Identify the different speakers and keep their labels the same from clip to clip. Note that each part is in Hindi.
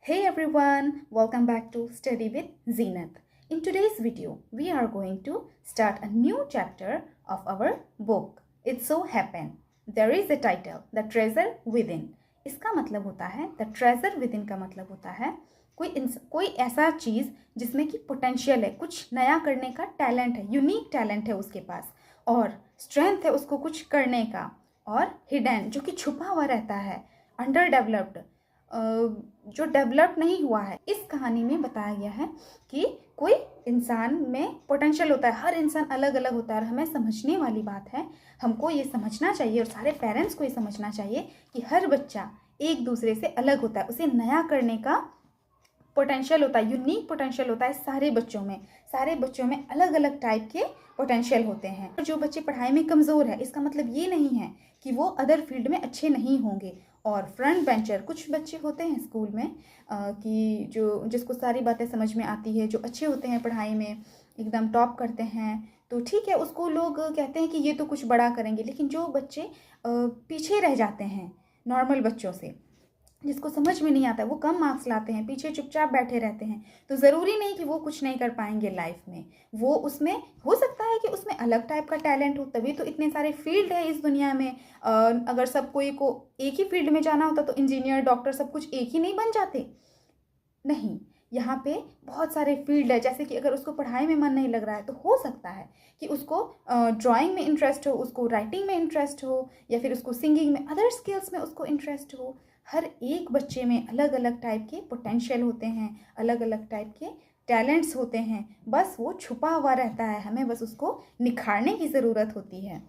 Speaker 1: Hey everyone, welcome back to Study with Zenith. In today's video, we are going to start a new chapter of our book. It so happened. There is a title, The Treasure Within. इसका मतलब होता है The Treasure Within का मतलब होता है कोई ऐसा चीज़ जिसमें कि पोटेंशियल है, कुछ नया करने का टैलेंट है, यूनिक टैलेंट है उसके पास और स्ट्रेंथ है उसको कुछ करने का, और हिडन जो कि छुपा हुआ रहता है, अंडर डेवलप्ड जो डेवलप नहीं हुआ है। इस कहानी में बताया गया है कि कोई इंसान में पोटेंशियल होता है, हर इंसान अलग अलग होता है और हमें समझने वाली बात है, हमको ये समझना चाहिए और सारे पेरेंट्स को ये समझना चाहिए कि हर बच्चा एक दूसरे से अलग होता है, उसे नया करने का पोटेंशियल होता है, यूनिक पोटेंशियल होता है। सारे बच्चों में अलग अलग टाइप के पोटेंशियल होते हैं। जो बच्चे पढ़ाई में कमज़ोर है, इसका मतलब ये नहीं है कि वो अदर फील्ड में अच्छे नहीं होंगे। और फ्रंट बेंचर कुछ बच्चे होते हैं स्कूल में कि जिसको सारी बातें समझ में आती है, जो अच्छे होते हैं पढ़ाई में, एकदम टॉप करते हैं, तो ठीक है, उसको लोग कहते हैं कि ये तो कुछ बड़ा करेंगे। लेकिन जो बच्चे पीछे रह जाते हैं नॉर्मल बच्चों से, जिसको समझ में नहीं आता, वो कम मार्क्स लाते हैं, पीछे चुपचाप बैठे रहते हैं, तो ज़रूरी नहीं कि वो कुछ नहीं कर पाएंगे लाइफ में। वो उसमें हो सकता है कि उसमें अलग टाइप का टैलेंट हो, तभी तो इतने सारे फील्ड है इस दुनिया में। अगर सब कोई को एक ही फील्ड में जाना होता तो इंजीनियर, डॉक्टर सब कुछ एक ही नहीं बन जाते। नहीं, यहाँ पे बहुत सारे फील्ड है। जैसे कि अगर उसको पढ़ाई में मन नहीं लग रहा है तो हो सकता है कि उसको ड्राइंग में इंटरेस्ट हो, उसको राइटिंग में इंटरेस्ट हो, या फिर उसको सिंगिंग में, अदर स्किल्स में उसको इंटरेस्ट हो। हर एक बच्चे में अलग अलग टाइप के पोटेंशियल होते हैं, अलग अलग टाइप के टैलेंट्स होते हैं, बस वो छुपा हुआ रहता है, हमें बस उसको निखारने की ज़रूरत होती है।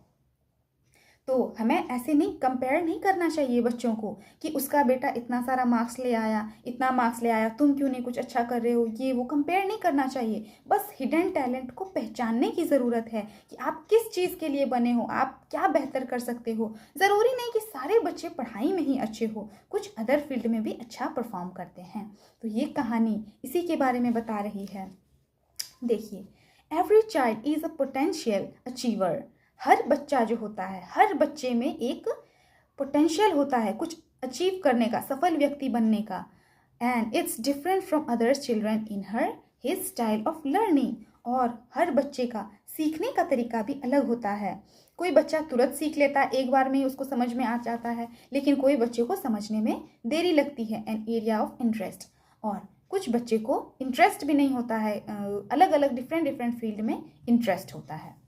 Speaker 1: तो हमें ऐसे नहीं कंपेयर नहीं करना चाहिए बच्चों को कि उसका बेटा इतना सारा मार्क्स ले आया, इतना मार्क्स ले आया, तुम क्यों नहीं कुछ अच्छा कर रहे हो, ये वो कंपेयर नहीं करना चाहिए। बस हिडन टैलेंट को पहचानने की ज़रूरत है कि आप किस चीज़ के लिए बने हो, आप क्या बेहतर कर सकते हो। ज़रूरी नहीं कि सारे बच्चे पढ़ाई में ही अच्छे हो, कुछ अदर फील्ड में भी अच्छा परफॉर्म करते हैं। तो ये कहानी इसी के बारे में बता रही है। देखिए, every child is a potential achiever. हर बच्चा जो होता है, हर बच्चे में एक पोटेंशियल होता है कुछ अचीव करने का, सफल व्यक्ति बनने का। And it's different from others children in her his style of learning. और हर बच्चे का सीखने का तरीका भी अलग होता है। कोई बच्चा तुरंत सीख लेता है, एक बार में ही उसको समझ में आ जाता है, लेकिन कोई बच्चे को समझने में देरी लगती है। एन एरिया ऑफ इंटरेस्ट, और कुछ बच्चे को इंटरेस्ट भी नहीं होता है, अलग अलग डिफरेंट फील्ड में इंटरेस्ट होता है।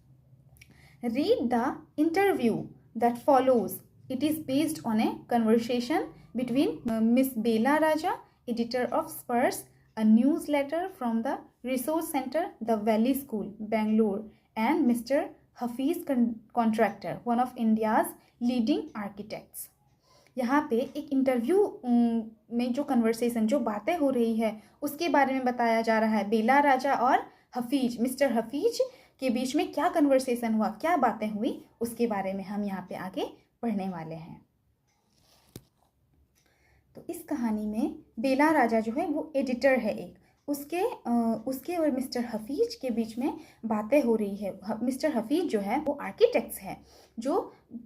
Speaker 1: Read the interview that follows. It is based on a conversation between Miss Bela Raja, editor of Spurs, a newsletter from the resource center, the Valley School, Bangalore, and Mr. Hafiz Contractor, one of India's leading architects. यहाँ पे एक इंटरव्यू में जो कन्वर्सेशन, जो बातें हो रही है, उसके बारे में बताया जा रहा है। बेला राजा और हफीज, मिस्टर हफीज के बीच में क्या कन्वर्सेशन हुआ, क्या बातें हुई, उसके बारे में हम यहाँ पे आगे पढ़ने वाले हैं। तो इस कहानी में बेला राजा जो है वो एडिटर है एक, उसके और मिस्टर हफीज के बीच में बातें हो रही है। मिस्टर हफीज जो है वो आर्किटेक्ट्स है, जो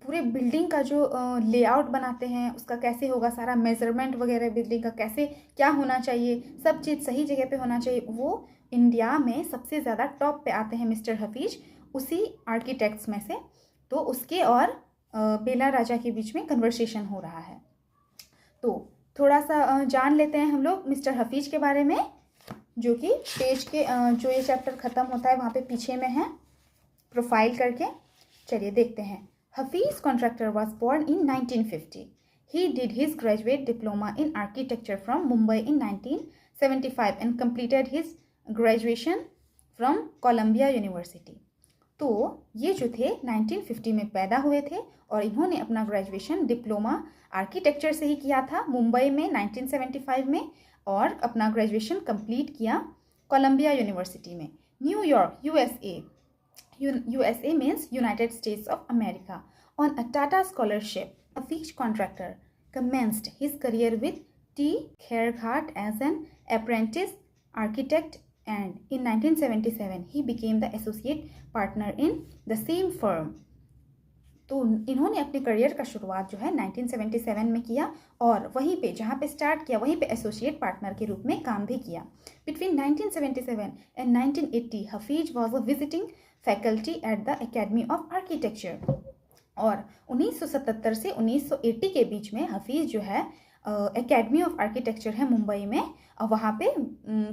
Speaker 1: पूरे बिल्डिंग का जो लेआउट बनाते हैं, उसका कैसे होगा, सारा मेजरमेंट वगैरह बिल्डिंग का कैसे क्या होना चाहिए, सब चीज़ सही जगह पे होना चाहिए, वो इंडिया में सबसे ज़्यादा टॉप पे आते हैं मिस्टर हफीज, उसी आर्किटेक्ट्स में से। तो उसके और बेला राजा के बीच में कन्वर्सेशन हो रहा है। तो थोड़ा सा जान लेते हैं हम लोग मिस्टर हफीज के बारे में, जो कि पेज के जो ये चैप्टर ख़त्म होता है वहाँ पे पीछे में है प्रोफाइल करके। चलिए देखते हैं। Hafeez Contractor was born in 1950. He did his graduate diploma in architecture from Mumbai in 1975 and completed his graduation from Columbia University. तो ये जो थे 1950 में पैदा हुए थे और इन्होंने अपना ग्रेजुएशन डिप्लोमा आर्किटेक्चर से ही किया था मुंबई में 1975 में, और अपना ग्रेजुएशन कंप्लीट किया कोलंबिया यूनिवर्सिटी में, New York, USA. USA means United States of America. On a Tata scholarship, Hafiz Contractor commenced his career with T. Kherghat as an apprentice architect, and in 1977 he became the associate partner in the same firm. तो इन्होंने अपने करियर का शुरुआत जो है 1977 में किया और वहीं पे जहाँ पे स्टार्ट किया वहीं पे एसोसिएट पार्टनर के रूप में काम भी किया। Between 1977 and 1980 Hafeez was a visiting faculty at the academy of architecture. और 1977 से 1980 के बीच में हफीज़ जो है एकेडमी ऑफ आर्किटेक्चर है मुंबई में, वहाँ पे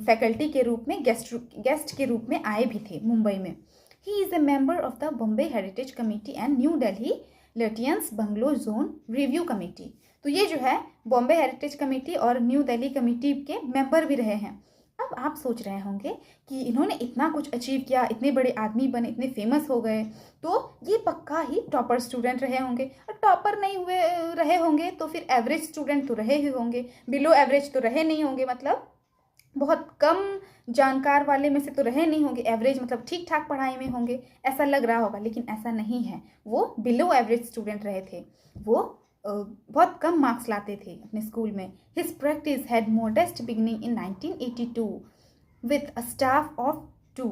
Speaker 1: फैकल्टी के रूप में गेस्ट के रूप में आए भी थे मुंबई में। He is a member of the Bombay heritage committee and New Delhi Lutyens bungalow zone review committee. तो ये जो है बॉम्बे हेरिटेज कमेटी और न्यू दिल्ली कमेटी के मेंबर भी रहे हैं। अब आप सोच रहे होंगे कि इन्होंने इतना कुछ अचीव किया, इतने बड़े आदमी बने, इतने फेमस हो गए, तो ये पक्का ही टॉपर स्टूडेंट रहे होंगे। और टॉपर नहीं हुए रहे होंगे तो फिर एवरेज स्टूडेंट तो रहे ही होंगे, बिलो एवरेज तो रहे नहीं होंगे, मतलब बहुत कम जानकार वाले में से तो रहे नहीं होंगे, एवरेज मतलब ठीक ठाक पढ़ाई में होंगे, ऐसा लग रहा होगा, लेकिन ऐसा नहीं है। वो बिलो एवरेज स्टूडेंट रहे थे, वो बहुत कम मार्क्स लाते थे अपने स्कूल में। His practice had modest beginning in 1982 with a staff of 2।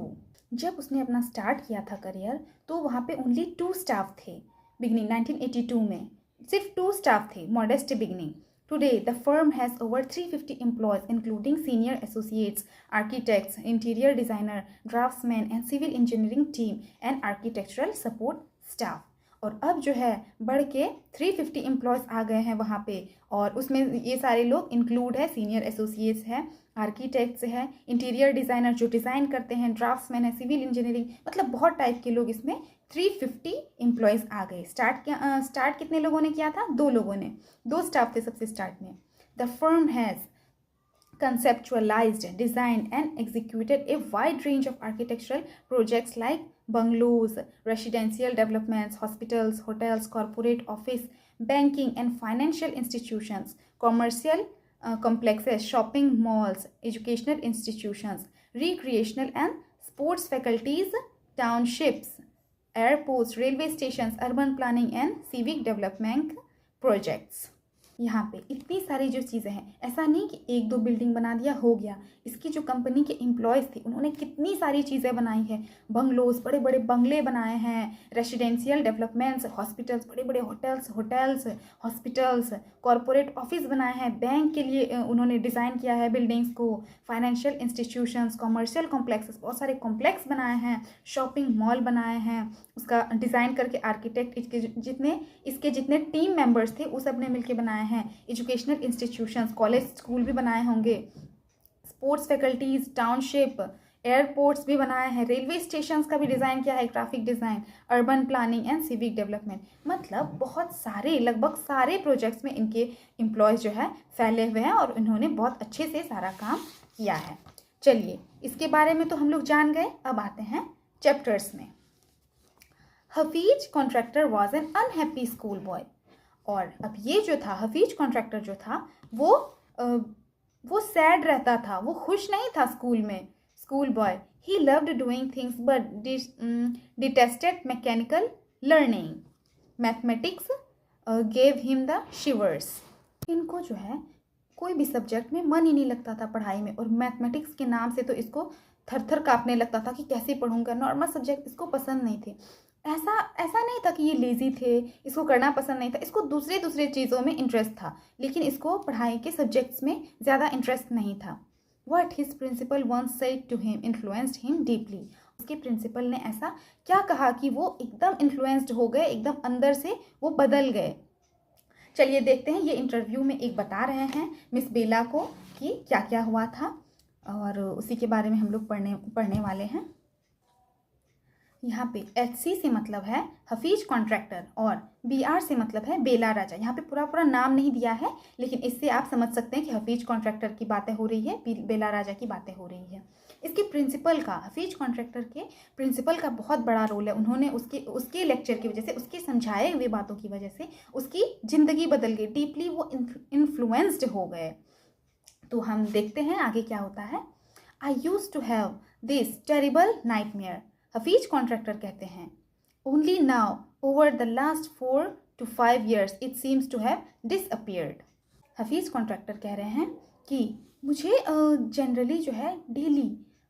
Speaker 1: जब उसने अपना स्टार्ट किया था करियर तो वहाँ पे ओनली 2 स्टाफ थे। बिगनिंग 1982 में सिर्फ 2 स्टाफ थे, modest beginning. Today, the firm has over 350 employees, including senior associates, architects, interior designer, draftsmen, and civil engineering team, and architectural support staff. और अब जो है बढ़ के 350 एम्प्लॉयज़ आ गए हैं वहाँ पे, और उसमें ये सारे लोग इंक्लूड है, सीनियर एसोसिएट्स है, आर्किटेक्ट्स है, इंटीरियर डिज़ाइनर जो डिज़ाइन करते हैं, ड्राफ्ट्समैन है, सिविल इंजीनियरिंग, मतलब बहुत टाइप के लोग इसमें 350 एम्प्लॉयज़ आ गए। स्टार्ट कितने लोगों ने किया था? 2 लोगों ने, 2 स्टाफ थे सबसे स्टार्ट में। The firm has conceptualized, designed, and executed a wide range of architectural projects like bungalows, residential developments, hospitals, hotels, corporate office, banking and financial institutions, commercial complexes, shopping malls, educational institutions, recreational and sports faculties, townships, airports, railway stations, urban planning and civic development projects। यहाँ पे इतनी सारी जो चीज़ें हैं, ऐसा नहीं कि 1-2 बिल्डिंग बना दिया हो गया। इसकी जो कंपनी के एम्प्लॉयज़ थे उन्होंने कितनी सारी चीज़ें बनाई हैं, बंगलोज, बड़े बड़े बंगले बनाए हैं, रेसिडेंशियल डेवलपमेंट्स, हॉस्पिटल्स, बड़े बड़े होटल्स, हॉस्पिटल्स, कॉरपोरेट ऑफिस बनाए हैं, बैंक के लिए उन्होंने डिज़ाइन किया है बिल्डिंग्स को, फाइनेंशियल इंस्टीट्यूशंस, कॉमर्शियल कॉम्प्लेक्सेस, बहुत सारे कॉम्प्लेक्स बनाए हैं, शॉपिंग मॉल बनाए हैं, उसका डिज़ाइन करके आर्किटेक्ट इसके जितने टीम मेंबर्स थे वो सब ने मिलकर बनाए हैं, एजुकेशनल इंस्टीट्यूशंस, कॉलेज स्कूल भी बनाए होंगे, स्पोर्ट्स फैकल्टीज, टाउनशिप, एयरपोर्ट्स भी बनाए हैं, रेलवे स्टेशंस का भी डिज़ाइन किया है, traffic design, urban planning and civic development. मतलब बहुत सारे, लगभग सारे प्रोजेक्ट्स में इनके एम्प्लॉयज़ जो है फैले हुए हैं और इन्होंने बहुत अच्छे से सारा काम किया है। चलिए, इसके बारे में तो हम लोग जान गए, अब आते हैं चैप्टर्स में। Hafeez Contractor was an unhappy school boy. और अब ये जो था हफीज कॉन्ट्रैक्टर जो था वो सैड रहता था, वो खुश नहीं था स्कूल में। School boy, he loved doing things but detested mechanical learning. Mathematics gave him the शिवर्स। इनको जो है कोई भी सब्जेक्ट में मन ही नहीं लगता था पढ़ाई में, और मैथमेटिक्स के नाम से तो इसको थर थर काँपने लगता था कि कैसे पढ़ूंगा। नॉर्मल सब्जेक्ट इसको पसंद नहीं थे। ऐसा नहीं था कि ये लेज़ी थे, इसको करना पसंद नहीं था, इसको दूसरे चीज़ों में इंटरेस्ट था, लेकिन इसको पढ़ाई के सब्जेक्ट्स में ज़्यादा इंटरेस्ट नहीं था। What his principal once said to him influenced him deeply। उसके प्रिंसिपल ने ऐसा क्या कहा कि वो एकदम इन्फ्लुएंस्ड हो गए, एकदम अंदर से वो बदल गए। चलिए देखते हैं, ये इंटरव्यू में एक बता रहे हैं मिस बेला को कि क्या क्या हुआ था, और उसी के बारे में हम लोग पढ़ने वाले हैं। यहाँ पे HC से मतलब है हफीज कॉन्ट्रैक्टर और BR से मतलब है बेला राजा। यहाँ पे पूरा नाम नहीं दिया है, लेकिन इससे आप समझ सकते हैं कि हफीज कॉन्ट्रैक्टर की बातें हो रही है, बेला राजा की बातें हो रही है। इसके प्रिंसिपल का, हफीज कॉन्ट्रैक्टर के प्रिंसिपल का बहुत बड़ा रोल है। उन्होंने उसके लेक्चर की वजह से, उसके समझाए हुए बातों की वजह से उसकी ज़िंदगी बदल गई, डीपली वो इन्फ्लुएंस्ड हो गए। तो हम देखते हैं आगे क्या होता है। I used to have this terrible nightmare. Hafeez Contractor कहते हैं, only now over the last 4 to 5 years it seems to have disappeared. Hafeez Contractor कह रहे हैं कि मुझे जनरली जो है डेली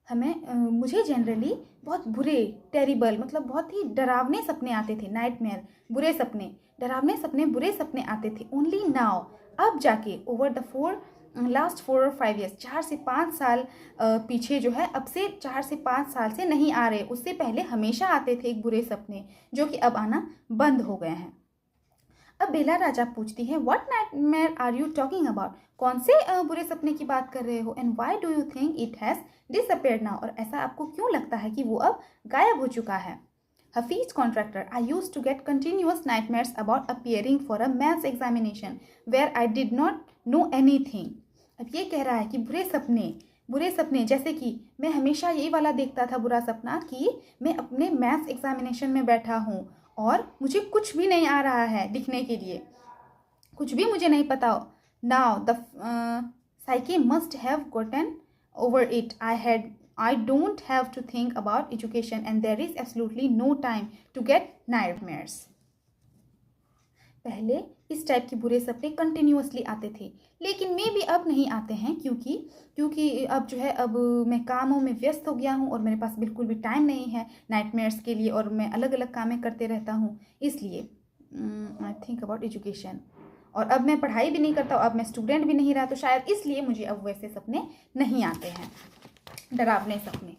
Speaker 1: मुझे जनरली बहुत बुरे, टेरिबल, मतलब बहुत ही डरावने सपने आते थे, नाइटमेयर, बुरे सपने, डरावने सपने, बुरे सपने आते थे। ओनली नाउ, अब जाके, ओवर द लास्ट 4 और 5 ईयर्स, 4 से 5 साल पीछे जो है, अब से 4 से 5 साल से नहीं आ रहे। उससे पहले हमेशा आते थे एक बुरे सपने, जो कि अब आना बंद हो गए हैं। अब बेला राजा पूछती है, what nightmare are you talking about? कौन से बुरे सपने की बात कर रहे हो? And why do you think it has disappeared now? और ऐसा आपको क्यों लगता है कि वो अब गायब हो चुका है? Hafiz contractor, I used to get continuous nightmares about appearing for a maths examination where I did not know anything. अब ये कह रहा है कि बुरे सपने जैसे कि मैं हमेशा यही वाला देखता था बुरा सपना कि मैं अपने मैथ्स एग्जामिनेशन में बैठा हूँ और मुझे कुछ भी नहीं आ रहा है लिखने के लिए, कुछ भी मुझे नहीं पता। Now the psyche must have gotten over it. I don't have to think about education and there is absolutely no time to get nightmares. पहले इस टाइप के बुरे सपने कंटिन्यूसली आते थे, लेकिन मे भी अब नहीं आते हैं, क्योंकि अब जो है, अब मैं कामों में व्यस्त हो गया हूँ और मेरे पास बिल्कुल भी टाइम नहीं है नाइटमेयर्स के लिए, और मैं अलग अलग कामें करते रहता हूँ, इसलिए आई थिंक अबाउट एजुकेशन। और अब मैं पढ़ाई भी नहीं करता, अब मैं स्टूडेंट भी नहीं रहा, तो शायद इसलिए मुझे अब वैसे सपने नहीं आते हैं, डरावने सपने।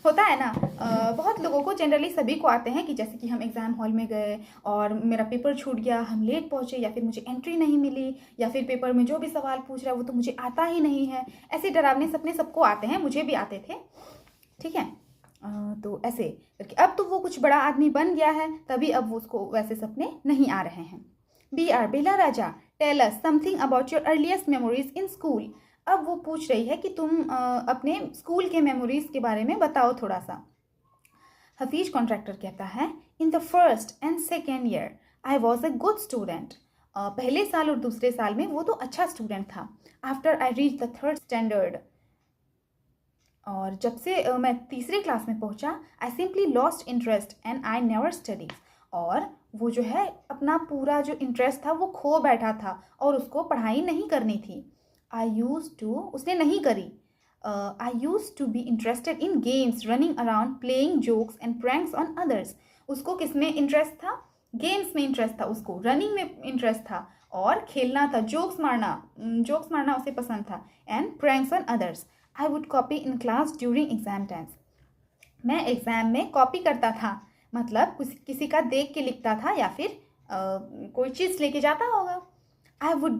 Speaker 1: होता है ना, बहुत लोगों को, जनरली सभी को आते हैं कि जैसे कि हम एग्ज़ाम हॉल में गए और मेरा पेपर छूट गया, हम लेट पहुँचे, या फिर मुझे एंट्री नहीं मिली, या फिर पेपर में जो भी सवाल पूछ रहा है वो तो मुझे आता ही नहीं है। ऐसे डरावने सपने सबको आते हैं, मुझे भी आते थे, ठीक है। तो ऐसे करके अब तो वो कुछ बड़ा आदमी बन गया है, तभी अब उसको वैसे सपने नहीं आ रहे हैं। Bela Raja, tell us something about your earliest memories in school. अब वो पूछ रही है कि तुम अपने स्कूल के मेमोरीज के बारे में बताओ थोड़ा सा। हफीज कॉन्ट्रैक्टर कहता है, in the first and second year I was a good student. पहले साल और दूसरे साल में वो तो अच्छा स्टूडेंट था। After I reach the third standard, और जब से मैं तीसरे क्लास में पहुंचा, I simply lost interest and I never study. और वो जो है, अपना पूरा जो इंटरेस्ट था वो खो बैठा था और उसको पढ़ाई नहीं करनी थी। उसने नहीं करी। I used to be interested in games, running around, playing jokes and pranks on others. उसको किस में इंटरेस्ट था? गेम्स में इंटरेस्ट था उसको, रनिंग में इंटरेस्ट था और खेलना था, जोक्स मारना उसे पसंद था। And pranks on others. I would copy in class during exam times. मैं एग्ज़ाम में कॉपी करता था, मतलब किसी का देख के लिखता था, या फिर कोई चीज़ लेके जाता होगा। I would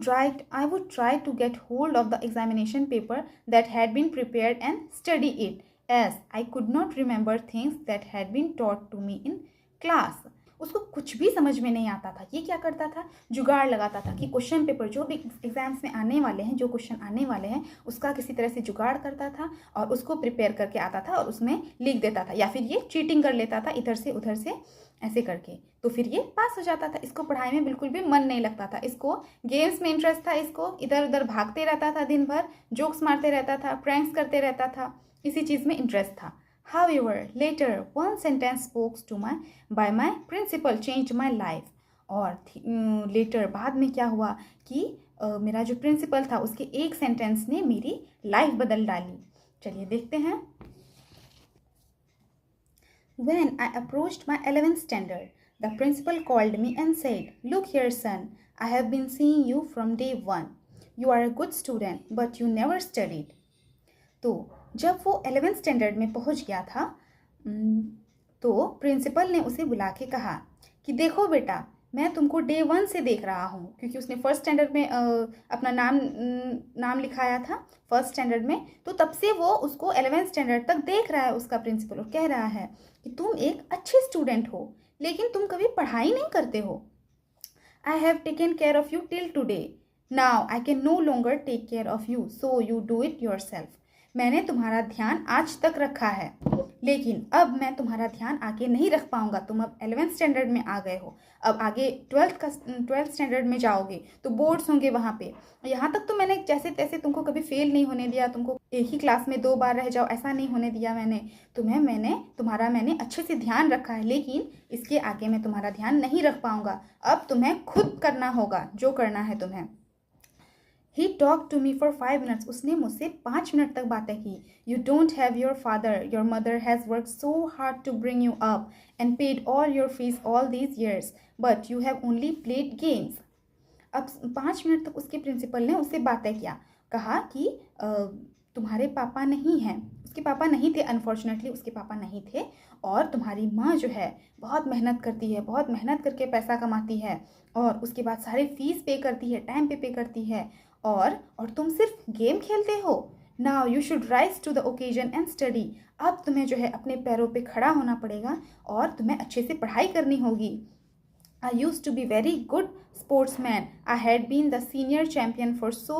Speaker 1: try to get hold of the examination paper that had been prepared and study it, as I could not remember things that had been taught to me in class. उसको कुछ भी समझ में नहीं आता था। ये क्या करता था? जुगाड़ लगाता था कि क्वेश्चन पेपर जो भी एग्जाम्स में आने वाले हैं, जो क्वेश्चन आने वाले हैं, उसका किसी तरह से जुगाड़ करता था और उसको प्रिपेयर करके आता था और उसमें लिख देता था, या फिर ये चीटिंग कर लेता था इधर से उधर से ऐसे करके, तो फिर ये पास हो जाता था। इसको पढ़ाई में बिल्कुल भी मन नहीं लगता था, इसको गेम्स में इंटरेस्ट था, इसको इधर उधर भागते रहता था, दिन भर जोक्स मारते रहता था, प्रैंक्स करते रहता था, इसी चीज़ में इंटरेस्ट था। However, later one sentence spoken by my principal changed my life. और later बाद में क्या हुआ कि मेरा जो प्रिंसिपल था उसके एक सेंटेंस ने मेरी लाइफ बदल डाली। चलिए देखते हैं। When I approached my 11th standard, the principal called me and said, "Look here, son, I have been seeing you from day one. You are a good student, but you never studied." तो जब वो 11th स्टैंडर्ड में पहुंच गया था, तो प्रिंसिपल ने उसे बुला के कहा कि देखो बेटा, मैं तुमको डे 1 से देख रहा हूँ, क्योंकि उसने फर्स्ट स्टैंडर्ड में अपना नाम लिखाया था फर्स्ट स्टैंडर्ड में, तो तब से वो उसको 11th स्टैंडर्ड तक देख रहा है उसका प्रिंसिपल, और कह रहा है कि तुम एक अच्छे स्टूडेंट हो, लेकिन तुम कभी पढ़ाई नहीं करते हो। I have taken care of you till today, now I can no longer take care of you, so you do it yourself. मैंने तुम्हारा ध्यान आज तक रखा है, लेकिन अब मैं तुम्हारा ध्यान आगे नहीं रख पाऊंगा। तुम अब 11th स्टैंडर्ड में आ गए हो, अब आगे 12th स्टैंडर्ड में जाओगे तो बोर्ड्स होंगे वहाँ पे। यहाँ तक तो मैंने जैसे तैसे तुमको कभी फेल नहीं होने दिया, तुमको एक ही क्लास में 2 बार रह जाओ ऐसा नहीं होने दिया मैंने तुम्हें। मैंने अच्छे से ध्यान रखा है, लेकिन इसके आगे मैं तुम्हारा ध्यान नहीं रख पाऊंगा। अब तुम्हें खुद करना होगा जो करना है तुम्हें। He talked to me for 5 minutes. उसने मुझसे 5 मिनट तक बातें की. You don't have your father. Your mother has worked so hard to bring you up and paid all your fees all these years. But you have only played games. अब 5 मिनट तक उसके प्रिंसिपल ने उससे बातें किया. कहा कि तुम्हारे पापा नहीं हैं. उसके पापा नहीं थे, अनफॉर्चुनेटली उसके पापा नहीं थे. और तुम्हारी माँ जो है बहुत मेहनत करती है, बहुत मेहनत करके पैसा कमाती है, और उसके बाद सारे फीस पे करती है, टाइम पे करती है, और तुम सिर्फ गेम खेलते हो. Now you should rise to the occasion and study. अब तुम्हें जो है अपने पैरों पे खड़ा होना पड़ेगा और तुम्हें अच्छे से पढ़ाई करनी होगी. I used to be very good sportsman. I had been the senior champion for so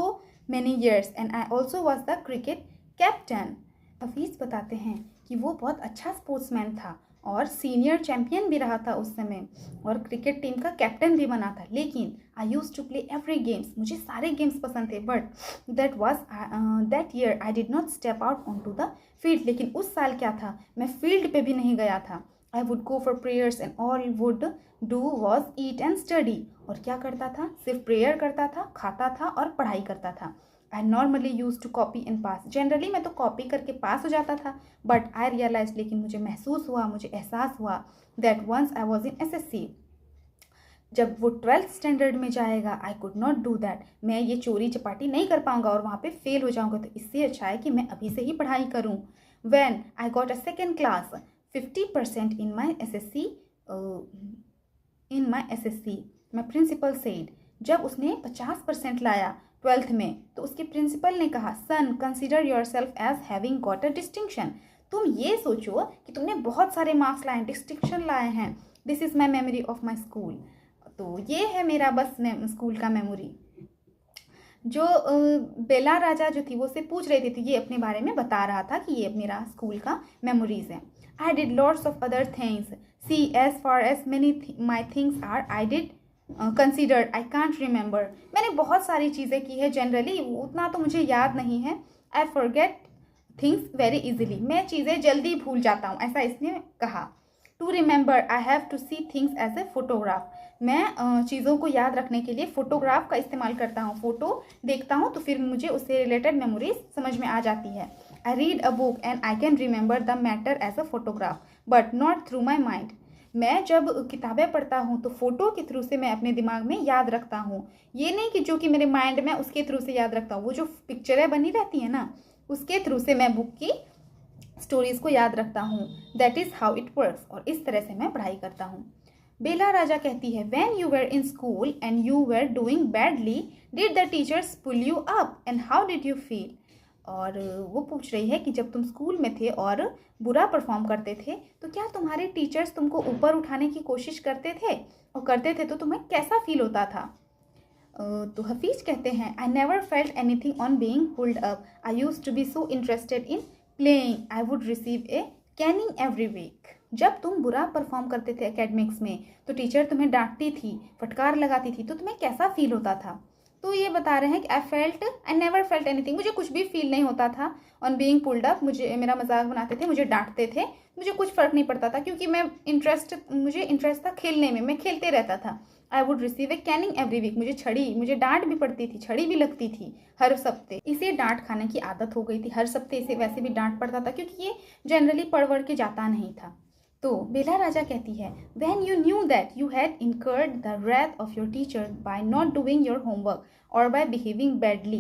Speaker 1: many years and I also was the cricket captain. Hafeez बताते हैं कि वो बहुत अच्छा स्पोर्ट्समैन था और सीनियर चैम्पियन भी रहा था उस समय, और क्रिकेट टीम का कैप्टन भी बना था. लेकिन I use to play every games. मुझे सारे गेम्स पसंद थे. But that year I did not step out on to the field. लेकिन उस साल क्या था, मैं फील्ड पे भी नहीं गया था. I would go for prayers and all would do was eat and study. और क्या करता था, सिर्फ प्रेयर करता था, खाता था और पढ़ाई करता था. I normally use to copy and pass. Generally मैं तो कॉपी करके पास हो जाता था. बट आई रियलाइज, लेकिन मुझे महसूस हुआ, मुझे एहसास हुआ that once I was in SSC. जब वो 12th स्टैंडर्ड में जाएगा, I could not do that. मैं ये चोरी चपाटी नहीं कर पाऊंगा और वहाँ पे फेल हो जाऊंगा. तो इससे अच्छा है कि मैं अभी से ही पढ़ाई करूँ. When I got a second class 50% in my SSC, my principal said. जब उसने 50% लाया 12th में, तो उसके प्रिंसिपल ने कहा, son consider yourself as having got a distinction. तुम ये सोचो कि तुमने बहुत सारे मार्क्स लाए, डिस्टिंक्शन लाए हैं. This is my memory of my school. तो ये है मेरा बस स्कूल का मेमोरी. जो बेला राजा जो थी वो उससे पूछ रही थी, तो ये अपने बारे में बता रहा था कि ये मेरा स्कूल का मेमोरीज है. I did lots of other things. See, as far as my things are, I did considered. I can't remember. मैंने बहुत सारी चीज़ें की है. जनरली उतना तो मुझे याद नहीं है. I forget things very easily. मैं चीज़ें जल्दी भूल जाता हूँ, ऐसा इसने कहा. To remember, I have to see things as a photograph. मैं चीज़ों को याद रखने के लिए फोटोग्राफ का इस्तेमाल करता हूँ. फ़ोटो देखता हूँ तो फिर मुझे उससे रिलेटेड मेमोरीज समझ में आ जाती है. I read a book and I can remember the matter as a photograph, but not through my mind. मैं जब किताबें पढ़ता हूँ तो फ़ोटो के थ्रू से मैं अपने दिमाग में याद रखता हूँ. ये नहीं कि जो कि मेरे माइंड में उसके थ्रू से याद रखता हूँ. वो जो पिक्चरें बनी रहती हैं ना, उसके थ्रू से मैं बुक की स्टोरीज़ को याद रखता हूँ. That is how it works. और इस तरह से मैं पढ़ाई करता हूँ. बेला राजा कहती है, when you were in school and you were doing badly, did the teachers pull you up and how did you feel. और वो पूछ रही है कि जब तुम स्कूल में थे और बुरा परफॉर्म करते थे, तो क्या तुम्हारे टीचर्स तुमको ऊपर उठाने की कोशिश करते थे, और करते थे तो तुम्हें कैसा फील होता था. तो हफीज कहते हैं, I never felt anything on being pulled up. I used to be so interested in playing. I would receive a caning every week. जब तुम बुरा परफॉर्म करते थे एकेडमिक्स में, तो टीचर तुम्हें डांटती थी, फटकार लगाती थी, तो तुम्हें कैसा फील होता था. तो ये बता रहे हैं कि आई नेवर फेल्ट एनीथिंग. मुझे कुछ भी फील नहीं होता था ऑन बीइंग पुल्ड अप. मुझे मेरा मजाक बनाते थे, मुझे डांटते थे, मुझे कुछ फ़र्क नहीं पड़ता था, क्योंकि मुझे इंटरेस्ट था खेलने में, मैं खेलते रहता था. I would receive a caning every week. मुझे डांट भी पड़ती थी, छड़ी भी लगती थी हर हफ्ते. इसे डांट खाने की आदत हो गई थी. हर हफ्ते इसे वैसे भी डांट पड़ता था, क्योंकि ये जनरली पढ़ के जाता नहीं था. तो बेला राजा कहती है, when you knew that you had incurred the wrath of your teacher by not doing your homework or by behaving badly,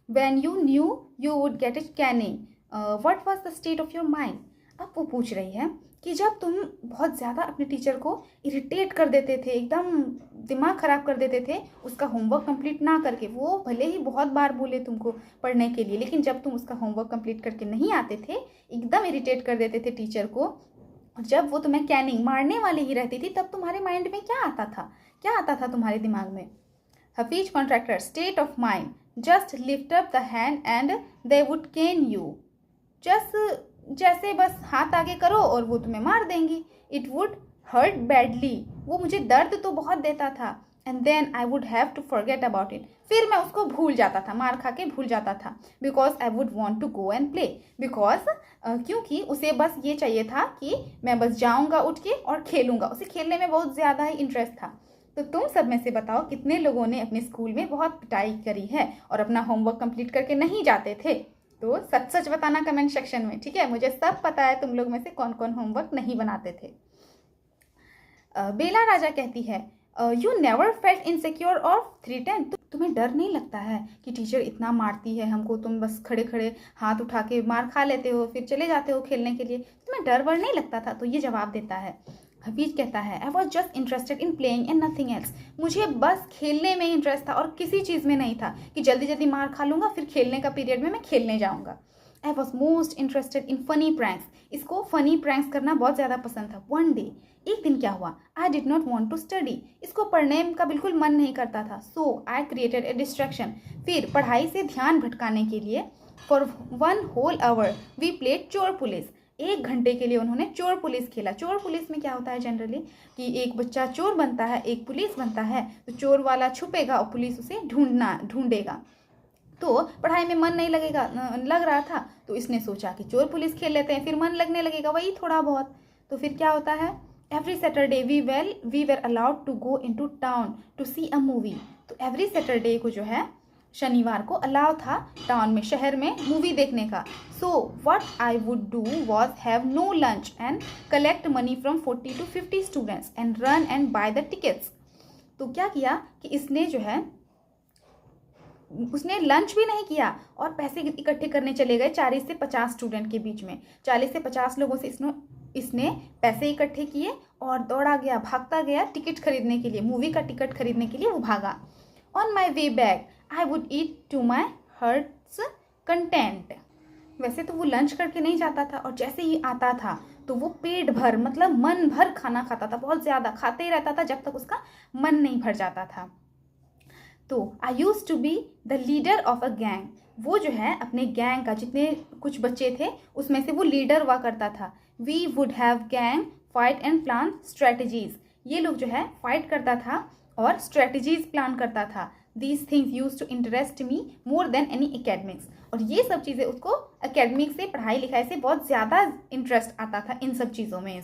Speaker 1: when you knew you would get a caning, what was the state of your mind. अब वो पूछ रही है कि जब तुम बहुत ज़्यादा अपने टीचर को इरिटेट कर देते थे, एकदम दिमाग ख़राब कर देते थे उसका होमवर्क कंप्लीट ना करके. वो भले ही बहुत बार बोले तुमको पढ़ने के लिए, लेकिन जब तुम उसका होमवर्क कंप्लीट करके नहीं आते थे, एकदम इरिटेट कर देते थे टीचर को, और जब वो तुम्हें कैनिंग मारने वाली ही रहती थी, तब तुम्हारे माइंड में क्या आता था तुम्हारे दिमाग में. Hafeez contractor, state of mind, just lift up the hand and they would can you. जैसे बस हाथ आगे करो और वो तुम्हें मार देंगी. It would hurt badly. वो मुझे दर्द तो बहुत देता था. And then I would have to forget about it. फिर मैं उसको भूल जाता था, मार खा के भूल जाता था. Because I would want to go and play. क्योंकि उसे बस ये चाहिए था कि मैं बस जाऊँगा उठ के और खेलूँगा. उसे खेलने में बहुत ज़्यादा ही इंटरेस्ट था. तो तुम सब में से बताओ कितने लोगों ने अपने स्कूल में बहुत पिटाई करी है और अपना होमवर्क कंप्लीट करके नहीं जाते थे। तो सच सच बताना कमेंट सेक्शन में, ठीक है। मुझे सब पता है तुम लोग में से कौन कौन होमवर्क नहीं बनाते थे। बेला राजा कहती है, यू नेवर फेल्ट इनसिक्योर और थ्रेटेंड। तुम्हें डर नहीं लगता है कि टीचर इतना मारती है हमको, तुम बस खड़े खड़े हाथ उठा के मार खा लेते हो, फिर चले जाते हो खेलने के लिए, तुम्हें डर वर नहीं लगता था? तो ये जवाब देता है। हफीज कहता है, I was just interested in playing and nothing else. मुझे बस खेलने में इंटरेस्ट था और किसी चीज़ में नहीं था कि जल्दी जल्दी मार खा लूँगा फिर खेलने का पीरियड में मैं खेलने जाऊँगा। I was most interested in funny pranks. इसको फनी प्रैंक्स करना बहुत ज़्यादा पसंद था। वन डे, एक दिन क्या हुआ, I did not want to study. इसको पढ़ने का बिल्कुल मन नहीं करता था। So I created a distraction. फिर पढ़ाई से ध्यान भटकाने के लिए for 1 whole hour we played चोर पुलिस। 1 घंटे के लिए उन्होंने चोर पुलिस खेला। चोर पुलिस में क्या होता है जनरली कि एक बच्चा चोर बनता है, एक पुलिस बनता है, तो चोर वाला छुपेगा और पुलिस उसे ढूंढेगा। तो पढ़ाई में मन नहीं लग रहा था, तो इसने सोचा कि चोर पुलिस खेल लेते हैं, फिर मन लगने लगेगा वही थोड़ा बहुत। तो फिर क्या होता है, every Saturday we were allowed to go into town to see a movie. तो एवरी सैटरडे को जो है शनिवार को अलाउ था टाउन में, शहर में मूवी देखने का। So what I would do was have no lunch and collect money from 40 to 50 students and run and buy the tickets. तो क्या किया कि इसने जो है उसने लंच भी नहीं किया और पैसे इकट्ठे करने चले गए 40 से 50 स्टूडेंट के बीच में। 40 से 50 लोगों से इसने पैसे इकट्ठे किए और दौड़ा गया, भागता गया टिकट खरीदने के लिए, मूवी का टिकट खरीदने के लिए वो भागा। On my way back I would eat to my heart's content. वैसे तो वो लंच करके नहीं जाता था और जैसे ही आता था तो वो पेट भर, मतलब मन भर खाना खाता था, बहुत ज़्यादा खाते ही रहता था जब तक उसका मन नहीं भर जाता था। तो I use to be the leader of a gang. वो जो है अपने गैंग का, जितने कुछ बच्चे थे उसमें से वो लीडर हुआ करता था। We would have gang fight and plan strategies. ये लोग जो है फाइट करता था और स्ट्रेटजीज प्लान करता था। These things use to interest me more than any academics. और ये सब चीज़ें उसको एकेडमिक्स से, पढ़ाई लिखाई से बहुत ज़्यादा इंटरेस्ट आता था इन सब चीज़ों में।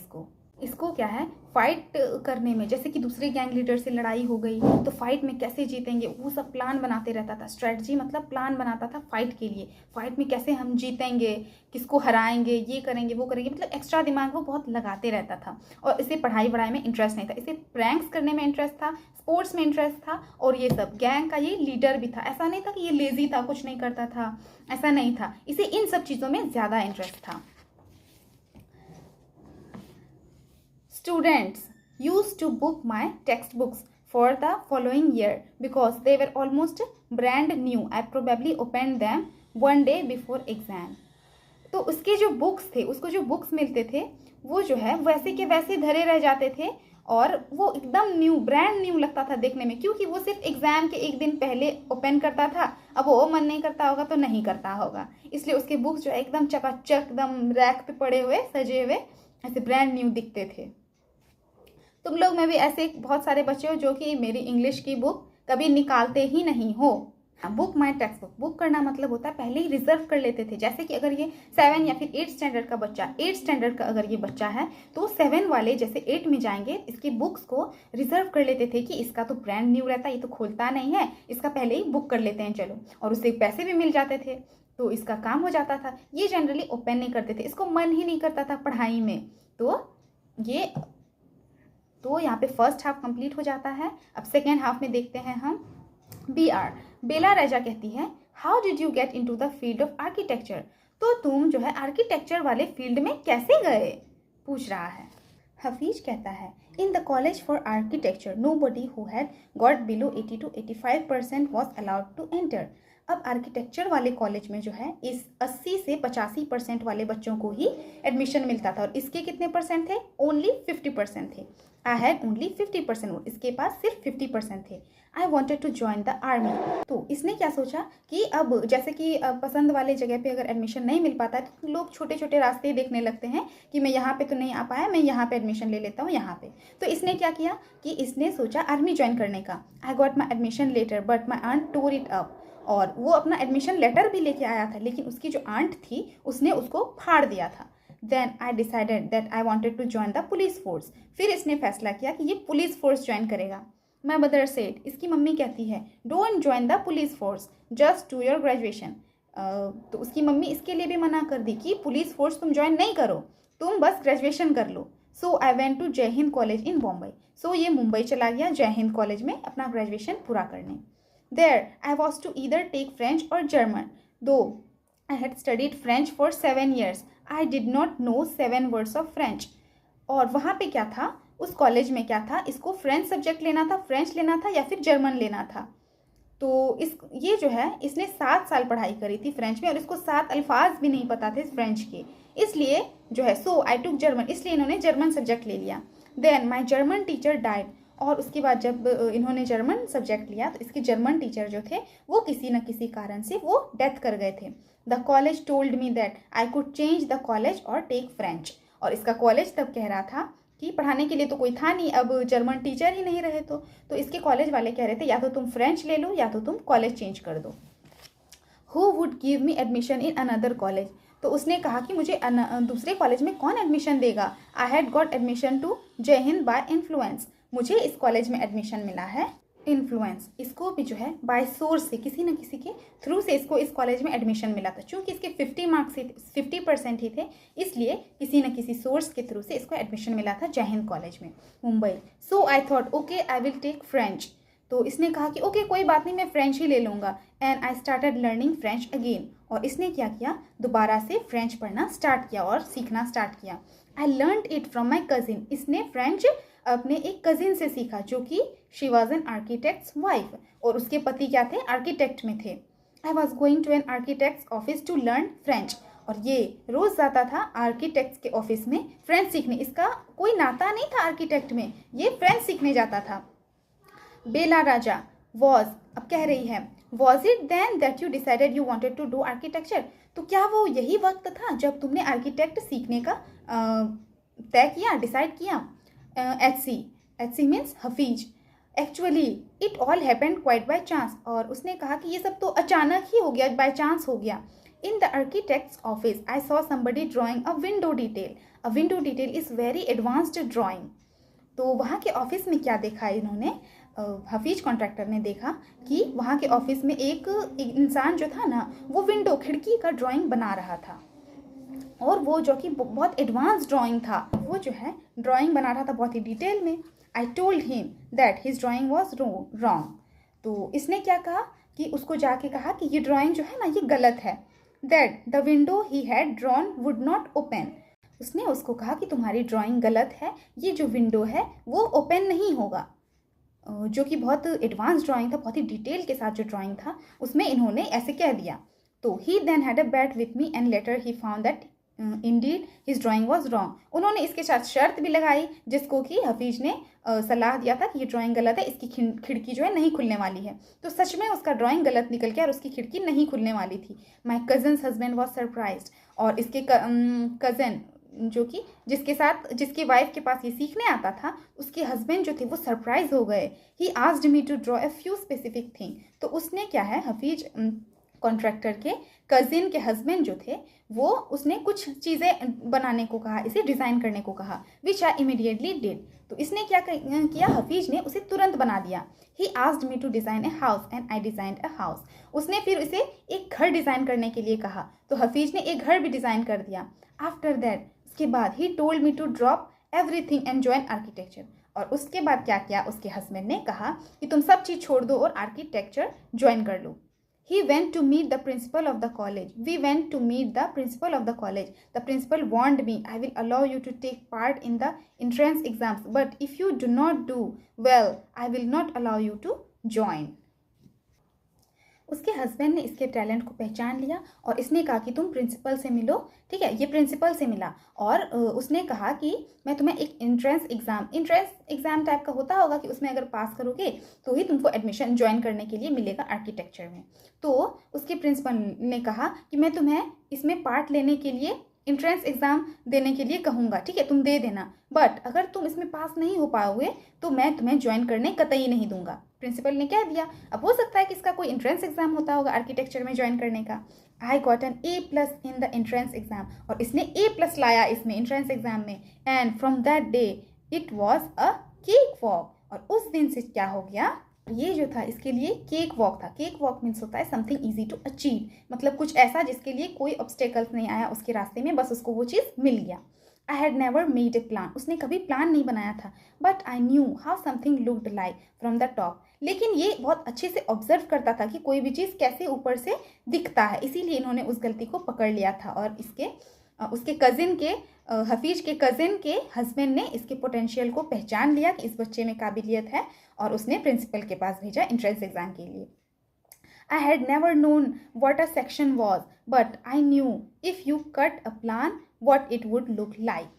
Speaker 1: इसको क्या है, फाइट करने में, जैसे कि दूसरे गैंग लीडर से लड़ाई हो गई तो फाइट में कैसे जीतेंगे वो सब प्लान बनाते रहता था। स्ट्रेटजी मतलब प्लान बनाता था फाइट के लिए, फाइट में कैसे हम जीतेंगे, किसको हराएंगे, ये करेंगे वो करेंगे, मतलब एक्स्ट्रा दिमाग वो बहुत लगाते रहता था। और इसे पढ़ाई वढ़ाई में इंटरेस्ट नहीं था, इसे प्रैंक्स करने में इंटरेस्ट था, स्पोर्ट्स में इंटरेस्ट था और ये सब। गैंग का ये लीडर भी था, ऐसा नहीं था कि ये लेजी था, कुछ नहीं करता था, ऐसा नहीं था। इसे इन सब चीज़ों में ज़्यादा इंटरेस्ट था। Students used to book my textbooks for the following year because they were almost brand new. I probably opened them one day before exam. तो उसके जो बुक्स थे, उसको जो बुक्स मिलते थे वो जो है वैसे के वैसे धरे रह जाते थे और वो एकदम न्यू, ब्रांड न्यू लगता था देखने में, क्योंकि वो सिर्फ एग्जाम के एक दिन पहले ओपन करता था। अब वो मन नहीं करता होगा तो नहीं करता होगा, इसलिए उसके बुक्स जो है एकदम चकाचक, एकदम रैक पे पड़े हुए, सजे हुए, ऐसे ब्रांड न्यू दिखते थे। तुम लोग में भी ऐसे बहुत सारे बच्चे हो जो कि मेरी इंग्लिश की बुक कभी निकालते ही नहीं हो। बुक माई टेक्स्ट बुक, बुक करना मतलब होता है पहले ही रिजर्व कर लेते थे। जैसे कि अगर ये 7 या फिर 8 स्टैंडर्ड का बच्चा, 8 स्टैंडर्ड का अगर ये बच्चा है तो 7 वाले जैसे 8 में जाएंगे, इसकी बुक्स को रिजर्व कर लेते थे कि इसका तो ब्रांड न्यू रहता है, ये तो खोलता नहीं है, इसका पहले ही बुक कर लेते हैं चलो, और उससे पैसे भी मिल जाते थे तो इसका काम हो जाता था। ये जनरली ओपन नहीं करते थे, इसको मन ही नहीं करता था पढ़ाई में। तो यहाँ पे फर्स्ट हाफ कंप्लीट हो जाता है। अब सेकेंड हाफ में देखते हैं हम। बेला राजा कहती है, how did you get into the field of architecture. तो तुम जो है आर्किटेक्चर वाले फील्ड में कैसे गए, पूछ रहा है। हफीज कहता है, in the college for architecture nobody who had got below 80 to 85% was allowed to enter. अब आर्किटेक्चर वाले कॉलेज में जो है इस 80 से 85% वाले बच्चों को ही एडमिशन मिलता था, और इसके कितने परसेंट थे, ओनली 50% थे। आई हैड ओनली 50%, इसके पास सिर्फ 50% थे। I wanted to join the army. तो इसने क्या सोचा कि अब जैसे कि पसंद वाले जगह पे अगर एडमिशन नहीं मिल पाता है तो लोग छोटे छोटे रास्ते देखने लगते हैं कि मैं यहाँ पे तो नहीं आ पाया, मैं यहाँ पे एडमिशन ले लेता हूँ यहाँ पे। तो इसने क्या किया कि इसने सोचा आर्मी ज्वाइन करने का। I got my admission letter but my aunt tore it up. और वो अपना एडमिशन लेटर भी लेके आया था, लेकिन उसकी जो आंट थी उसने उसको फाड़ दिया था। Then I decided that I wanted to join the police force. फिर इसने फैसला किया कि ये पुलिस फोर्स ज्वाइन करेगा। माई मदर सेड, इसकी मम्मी कहती है, don't join the police force, just do your graduation. तो उसकी मम्मी इसके लिए भी मना कर दी कि पुलिस फोर्स तुम ज्वाइन नहीं करो, तुम बस ग्रेजुएशन कर लो। सो I went to Jai Hind college in Bombay. सो ये मुंबई चला गया जय हिंद कॉलेज में अपना ग्रेजुएशन पूरा करने। There I was to either take French or German, though I had studied French for 7 years, I did not know 7 words of French. और वहाँ पे क्या था, उस कॉलेज में क्या था, इसको फ्रेंच सब्जेक्ट लेना था, फ्रेंच लेना था या फिर जर्मन लेना था। तो ये जो है इसने 7 साल पढ़ाई करी थी फ्रेंच में और इसको 7 अल्फाज भी नहीं पता थे फ्रेंच के, इसलिए जो है सो आई टुक जर्मन, इसलिए इन्होंने जर्मन सब्जेक्ट ले लिया। देन माई जर्मन टीचर डाइड, और उसके बाद जब इन्होंने जर्मन सब्जेक्ट लिया तो इसके जर्मन टीचर जो थे वो किसी न किसी कारण से वो डेथ कर गए थे। The college told me that I could change the college और टेक फ्रेंच, और इसका कॉलेज तब कह रहा था कि पढ़ाने के लिए तो कोई था नहीं, अब जर्मन टीचर ही नहीं रहे तो इसके कॉलेज वाले कह रहे थे या तो तुम फ्रेंच ले लो या तो तुम कॉलेज चेंज कर दो। Who would give me admission in another college, तो उसने कहा कि मुझे दूसरे कॉलेज में कौन एडमिशन देगा। I had got admission to Jai Hind bye influence, मुझे इस कॉलेज में एडमिशन मिला है इन्फ्लुएंस, इसको भी जो है बाय सोर्स से किसी न किसी के थ्रू से इसको इस कॉलेज में एडमिशन मिला था। चूंकि इसके 50 मार्क्स 50% ही थे, इसलिए किसी न किसी सोर्स के थ्रू से इसको एडमिशन मिला था जय हिंद कॉलेज में Mumbai. So I thought okay I will take French, तो इसने कहा कि ओके कोई बात नहीं मैं फ्रेंच ही ले लूँगा। And I started learning French again, और इसने क्या किया, दोबारा से फ्रेंच पढ़ना स्टार्ट किया और सीखना स्टार्ट किया। I learn it from my cousin, इसने फ्रेंच अपने एक कजिन से सीखा जो कि she was an architect's wife, और उसके पति क्या थे, आर्किटेक्ट में थे। I was going to an architect's office to learn French, और ये रोज़ जाता था आर्किटेक्ट्स के ऑफिस में फ्रेंच सीखने, इसका कोई नाता नहीं था आर्किटेक्ट में, ये फ्रेंच सीखने जाता था। बेला राजा वॉज, अब कह रही है was it then that you decided you wanted to do architecture, तो क्या वो यही वक्त था जब तुमने आर्किटेक्ट सीखने का तय किया, डिसाइड किया। HC means Hafeez, actually it all happened quite by chance, और उसने कहा कि ये सब तो अचानक ही हो गया, बाय चांस हो गया। In the architects office I saw somebody drawing a window detail, a window detail is very advanced drawing. तो वहाँ के ऑफिस में क्या देखा इन्होंने, हफीज कॉन्ट्रैक्टर ने देखा कि वहाँ के ऑफिस में एक इंसान जो था ना वो विंडो खिड़की का ड्राइंग बना रहा था, और वो जो कि बहुत एडवांस ड्राइंग था, वो जो है ड्राइंग बना रहा था बहुत ही डिटेल में। I told him that his drawing was wrong, तो इसने क्या कहा कि उसको जाके कहा कि ये ड्राइंग जो है ना ये गलत है। That the window he had drawn would not open, उसने उसको कहा कि तुम्हारी ड्राइंग गलत है, ये जो विंडो है वो ओपन नहीं होगा। जो कि बहुत एडवांस ड्राइंग था, बहुत ही डिटेल के साथ जो ड्राइंग था उसमें इन्होंने ऐसे कह दिया। तो he then had a bet with me and later he found that indeed his drawing was wrong. उन्होंने इसके साथ शर्त भी लगाई जिसको कि हफीज ने सलाह दिया था कि ये ड्राइंग गलत है, इसकी खिड़की जो है नहीं खुलने वाली है। तो सच में उसका ड्राइंग गलत निकल गया और उसकी खिड़की नहीं खुलने वाली थी। My cousins husband was surprised, और इसके कज़न जो कि जिसकी वाइफ के पास ये सीखने आता था, उसके हस्बैंड जो थे वो सरप्राइज हो गए। He asked me to draw a few specific thing, तो उसने क्या है, हफीज कॉन्ट्रैक्टर के कजिन के हस्बैंड जो थे वो उसने कुछ चीज़ें बनाने को कहा, इसे डिज़ाइन करने को कहा, विच आई इमीडिएटली डिड। तो इसने क्या किया, हफीज ने उसे तुरंत बना दिया। He asked me to design a house and I designed a house, उसने फिर इसे एक घर डिज़ाइन करने के लिए कहा, तो हफीज ने एक घर भी डिज़ाइन कर दिया। आफ्टर दैट, उसके बाद he told me to drop everything and join architecture, और उसके बाद क्या किया, उसके हस्बैंड ने कहा कि तुम सब चीज़ छोड़ दो और आर्किटेक्चर ज्वाइन कर लो। He went to meet the principal of the college. We went to meet the principal of the college. The principal warned me, I will allow you to take part in the entrance exams, but if you do not do well, I will not allow you to join. उसके हस्बैंड ने इसके टैलेंट को पहचान लिया और इसने कहा कि तुम प्रिंसिपल से मिलो, ठीक है। ये प्रिंसिपल से मिला और उसने कहा कि मैं तुम्हें एक एंट्रेंस एग्ज़ाम टाइप का होता होगा कि उसमें अगर पास करोगे तो ही तुमको एडमिशन ज्वाइन करने के लिए मिलेगा आर्किटेक्चर में। तो उसके प्रिंसिपल ने कहा कि मैं तुम्हें इसमें पार्ट लेने के लिए एंट्रेंस एग्ज़ाम देने के लिए कहूँगा, ठीक है, तुम दे देना, बट अगर तुम इसमें पास नहीं हो पाओगे तो मैं तुम्हें ज्वाइन करने कतई नहीं दूंगा। प्रिंसिपल ने कह दिया। अब हो सकता है कि इसका कोई एंट्रेंस एग्ज़ाम होता होगा आर्किटेक्चर में ज्वाइन करने का। I got an A+ in the entrance exam, और इसने A+ लाया इसमें एंट्रेंस एग्ज़ाम में। And from that day it was a cake walk, और उस दिन से क्या हो गया, ये जो था इसके लिए केक वॉक था। केक वॉक मीन्स होता है समथिंग ईजी टू अचीव, मतलब कुछ ऐसा जिसके लिए कोई ऑब्स्टेकल्स नहीं आया उसके रास्ते में, बस उसको वो चीज़ मिल गया। I had never made a plan, उसने कभी प्लान नहीं बनाया था। But I knew how something looked like from the top, लेकिन ये बहुत अच्छे से ऑब्जर्व करता था कि कोई भी चीज़ कैसे ऊपर से दिखता है, इसीलिए इन्होंने उस गलती को पकड़ लिया था। और उसके कज़िन के हफीज के कज़िन के हस्बैंड ने इसके पोटेंशियल को पहचान लिया कि इस बच्चे में काबिलियत है, और उसने प्रिंसिपल के पास भेजा एंट्रेंस एग्जाम के लिए। I had never known what a section was, but I knew if you cut a plan, what it would look like.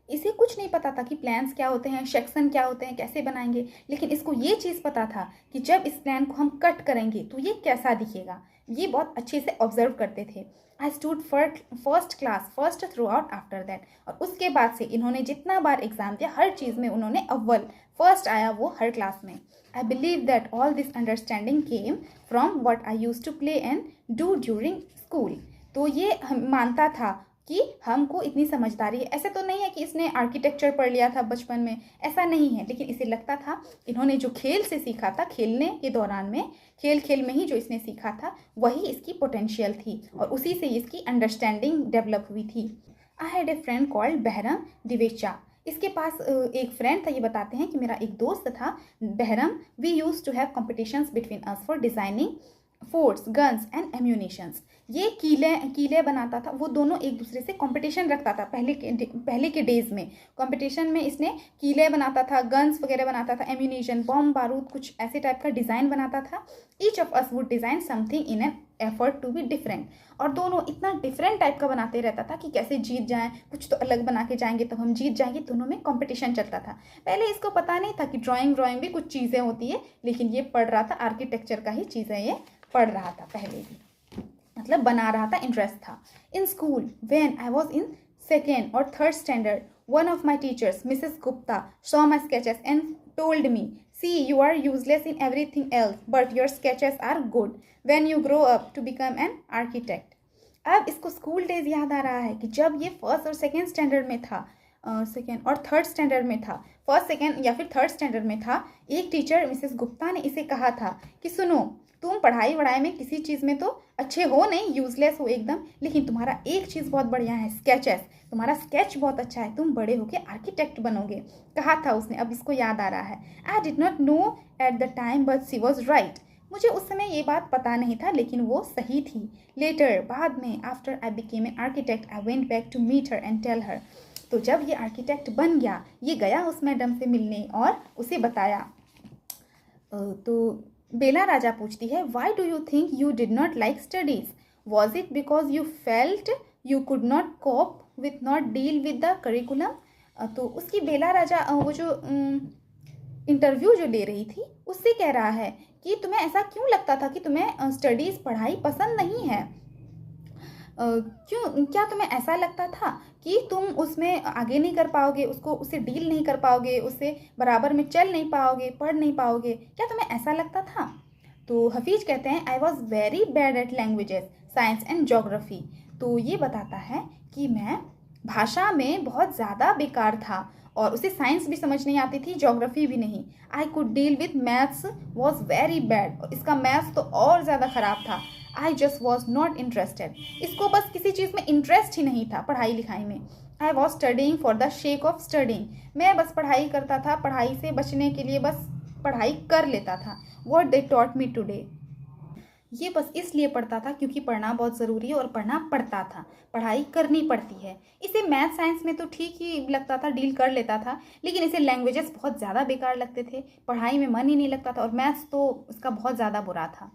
Speaker 1: इसे कुछ नहीं पता था कि प्लान्स क्या होते हैं, सेक्शन क्या होते हैं, कैसे बनाएंगे, लेकिन इसको ये चीज़ पता था कि जब इस प्लान को हम कट करेंगे तो ये कैसा दिखेगा। ये बहुत अच्छे से ऑब्जर्व करते थे। I stood first class first through out after that, और उसके बाद से इन्होंने जितना बार एग्जाम दिया हर चीज़ में उन्होंने अव्वल फर्स्ट आया वो हर क्लास में। I believe that all this understanding came from what I use to play and do during school. तो ये हम मानता था कि हमको इतनी समझदारी है। ऐसे तो नहीं है कि इसने आर्किटेक्चर पढ़ लिया था बचपन में, ऐसा नहीं है, लेकिन इसे लगता था इन्होंने जो खेल से सीखा था, खेलने के दौरान में खेल में ही जो इसने सीखा था वही इसकी पोटेंशियल थी, और उसी से इसकी अंडरस्टैंडिंग डेवलप हुई थी। I had a friend called Bahram Divecha, इसके पास एक फ्रेंड था, ये बताते हैं कि मेरा एक दोस्त था Bahram. We use to have competitions between us for designing forts guns and ammunitions. ये कीले बनाता था, वो दोनों एक दूसरे से कंपटीशन रखता था। पहले के डेज़ में कंपटीशन में इसने कीले बनाता था, गन्स वगैरह बनाता था, एम्यूनिशन बॉम्ब बारूद कुछ ऐसे टाइप का डिज़ाइन बनाता था। Each of us would design something in an effort to be different, और दोनों इतना डिफरेंट टाइप का बनाते रहता था कि कैसे जीत जाएं, कुछ तो अलग बना के जाएंगे तब हम जीत जाएंगे। दोनों में कंपटीशन चलता था। पहले इसको पता नहीं था कि ड्राइंग भी कुछ चीज़ें होती है, लेकिन ये पढ़ रहा था आर्किटेक्चर का ही चीज़ें ये पढ़ रहा था पहले भी, मतलब बना रहा था, इंटरेस्ट था। In school when I was in second और third standard, one of my teachers Mrs Gupta saw my sketches and told me, see you are useless in everything else but your sketches are good when you grow up to become an architect. अब इसको स्कूल डेज याद आ रहा है कि जब ये फर्स्ट और सेकेंड स्टैंडर्ड में था, सेकेंड और थर्ड स्टैंडर्ड में था, फर्स्ट सेकेंड या फिर थर्ड स्टैंडर्ड में था, एक टीचर मिसेस गुप्ता ने इसे कहा था कि सुनो, तुम पढ़ाई वढ़ाई में किसी चीज़ में तो अच्छे हो नहीं, यूजलेस हो एकदम, लेकिन तुम्हारा एक चीज़ बहुत बढ़िया है, स्केचेस, तुम्हारा स्केच बहुत अच्छा है, तुम बड़े होके आर्किटेक्ट बनोगे, कहा था उसने। अब इसको याद आ रहा है। आई did not know at the time but she was right, मुझे उस समय ये बात पता नहीं था लेकिन वो सही थी। लेटर, बाद में, after I became an architect I went back to meet her and tell her. तो जब ये आर्किटेक्ट बन गया, ये गया उस मैडम से मिलने और उसे बताया। तो बेला राजा पूछती है, why do you think you did not like studies, was it because you felt you could not cope with not deal with the curriculum. तो उसकी बेला राजा वो जो इंटरव्यू जो ले रही थी उससे कह रहा है कि तुम्हें ऐसा क्यों लगता था कि तुम्हें स्टडीज़ पढ़ाई पसंद नहीं है, क्यों, क्या तुम्हें ऐसा लगता था कि तुम उसमें आगे नहीं कर पाओगे, उससे डील नहीं कर पाओगे, उससे बराबर में चल नहीं पाओगे, पढ़ नहीं पाओगे, क्या तुम्हें ऐसा लगता था। तो हफीज कहते हैं, I was very bad at languages science and geography. तो ये बताता है कि मैं भाषा में बहुत ज़्यादा बेकार था और उसे साइंस भी समझ नहीं आती थी, ज्योग्राफी भी नहीं। I could deal with maths was very bad, और इसका मैथ्स तो और ज़्यादा ख़राब था। I just was not interested, इसको बस किसी चीज़ में इंटरेस्ट ही नहीं था, पढ़ाई लिखाई में। I was studying for the shake of studying, मैं बस पढ़ाई करता था, पढ़ाई से बचने के लिए बस पढ़ाई कर लेता था। What they taught me today, ये बस इसलिए पढ़ता था क्योंकि पढ़ना बहुत ज़रूरी है और पढ़ना पड़ता था, पढ़ाई करनी पड़ती है। इसे मैथ साइंस में तो ठीक ही लगता था, डील कर लेता था, लेकिन इसे लैंग्वेजेस बहुत ज़्यादा बेकार लगते थे, पढ़ाई में मन ही नहीं लगता था, और मैथ्स तो उसका बहुत ज़्यादा बुरा था।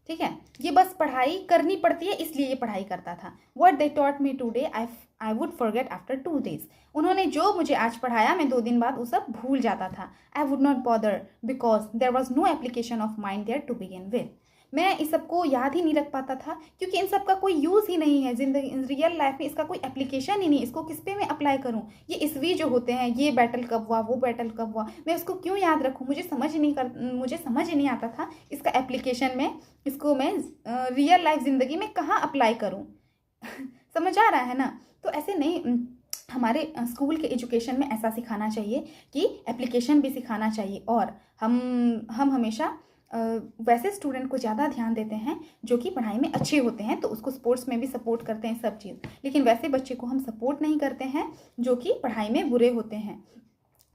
Speaker 1: ठीक है, ये बस पढ़ाई करनी पड़ती है इसलिए ये पढ़ाई करता था। What they taught me today I would forget after 2 days, उन्होंने जो मुझे आज पढ़ाया मैं 2 दिन बाद वो सब भूल जाता था। I would not bother because there was no application of mind there to begin with, मैं इस सब को याद ही नहीं रख पाता था क्योंकि इन सब का कोई यूज़ ही नहीं है जिंदगी, रियल लाइफ में इसका कोई एप्लीकेशन ही नहीं, इसको किस पे मैं अप्लाई करूँ। ये ईस्वी जो होते हैं, ये बैटल कब हुआ, वो बैटल कब हुआ, मैं उसको क्यों याद रखूँ, मुझे समझ ही नहीं आता था इसका एप्लीकेशन में, इसको मैं रियल लाइफ ज़िंदगी में कहाँ अप्लाई करूँ। समझ आ रहा है ना। तो ऐसे नहीं, हमारे स्कूल के एजुकेशन में ऐसा सिखाना चाहिए कि एप्लीकेशन भी सिखाना चाहिए। और हम हमेशा वैसे स्टूडेंट को ज़्यादा ध्यान देते हैं जो कि पढ़ाई में अच्छे होते हैं, तो उसको स्पोर्ट्स में भी सपोर्ट करते हैं सब चीज़। लेकिन वैसे बच्चे को हम सपोर्ट नहीं करते हैं जो कि पढ़ाई में बुरे होते हैं,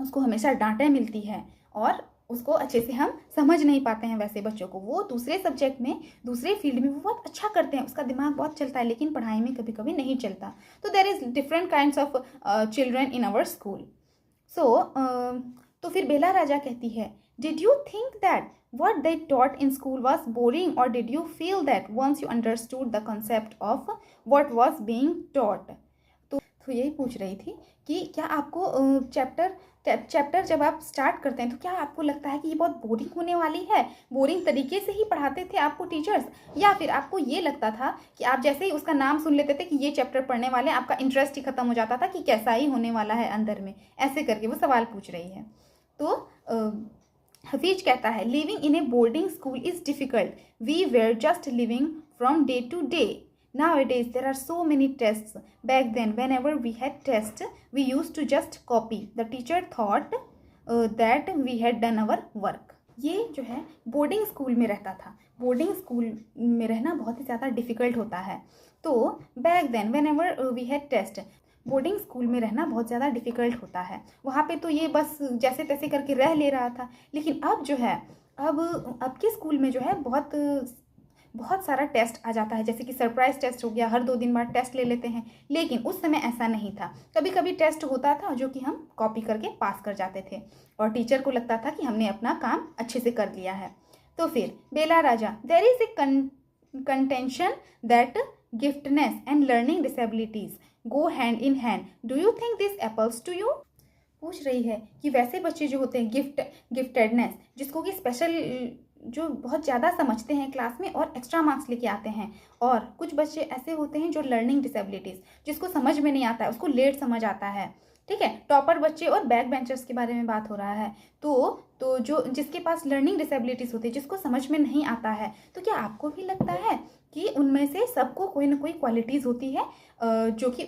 Speaker 1: उसको हमेशा डांटें मिलती है और उसको अच्छे से हम समझ नहीं पाते हैं। वैसे बच्चों को वो दूसरे सब्जेक्ट में, दूसरे फील्ड में वो बहुत अच्छा करते हैं, उसका दिमाग बहुत चलता है, लेकिन पढ़ाई में कभी कभी नहीं चलता। तो there is different kinds of children in our school. So तो फिर बेला राजा कहती है, did you think that what they taught in school was boring, or did you feel that once you understood the concept of what was being taught? तो यही पूछ रही थी कि क्या आपको चैप्टर जब आप स्टार्ट करते हैं तो क्या आपको लगता है कि ये बहुत बोरिंग होने वाली है, बोरिंग तरीके से ही पढ़ाते थे आपको टीचर्स, या फिर आपको ये लगता था कि आप जैसे ही उसका नाम सुन लेते थे कि ये चैप्टर पढ़ने वाले, आपका इंटरेस्ट ही खत्म हो जाता था कि कैसा ही होने वाला है अंदर में? ऐसे करके वो सवाल पूछ रही है। तो हफीज कहता है, living in a boarding school is difficult, we were just living from day to day. Nowadays there are so many tests. Back then whenever we had tests we used to just copy. The teacher thought that we had done our work. ये जो है बोर्डिंग स्कूल में रहता था, बोर्डिंग स्कूल में रहना बहुत ही ज़्यादा डिफ़िकल्ट होता है। तो back then whenever we had test, boarding school में रहना बहुत ज़्यादा डिफ़िकल्ट होता है। वहाँ पे तो ये बस जैसे तैसे करके रह ले रहा था, लेकिन अब जो है अब के स्कूल में जो है बहुत सारा टेस्ट आ जाता है, जैसे कि सरप्राइज टेस्ट हो गया, हर 2 दिन बाद टेस्ट ले लेते हैं। लेकिन उस समय ऐसा नहीं था, कभी कभी टेस्ट होता था जो कि हम कॉपी करके पास कर जाते थे और टीचर को लगता था कि हमने अपना काम अच्छे से कर लिया है। तो फिर Bela Raja, there is a contention that giftness and learning disabilities go hand in hand, do you think this applies to you? पूछ रही है कि वैसे बच्चे जो होते हैं गिफ्टेडनेस, जिसको कि स्पेशल, जो बहुत ज़्यादा समझते हैं क्लास में और एक्स्ट्रा मार्क्स लेके आते हैं, और कुछ बच्चे ऐसे होते हैं जो लर्निंग डिसेबिलिटीज़, जिसको समझ में नहीं आता है, उसको लेट समझ आता है। ठीक है, टॉपर बच्चे और बैक बेंचर्स के बारे में बात हो रहा है। तो जो जिसके पास लर्निंग डिसेबिलिटीज़ होती है, जिसको समझ में नहीं आता है, तो क्या आपको भी लगता है कि उनमें से सबको कोई ना कोई क्वालिटीज़ होती है जो कि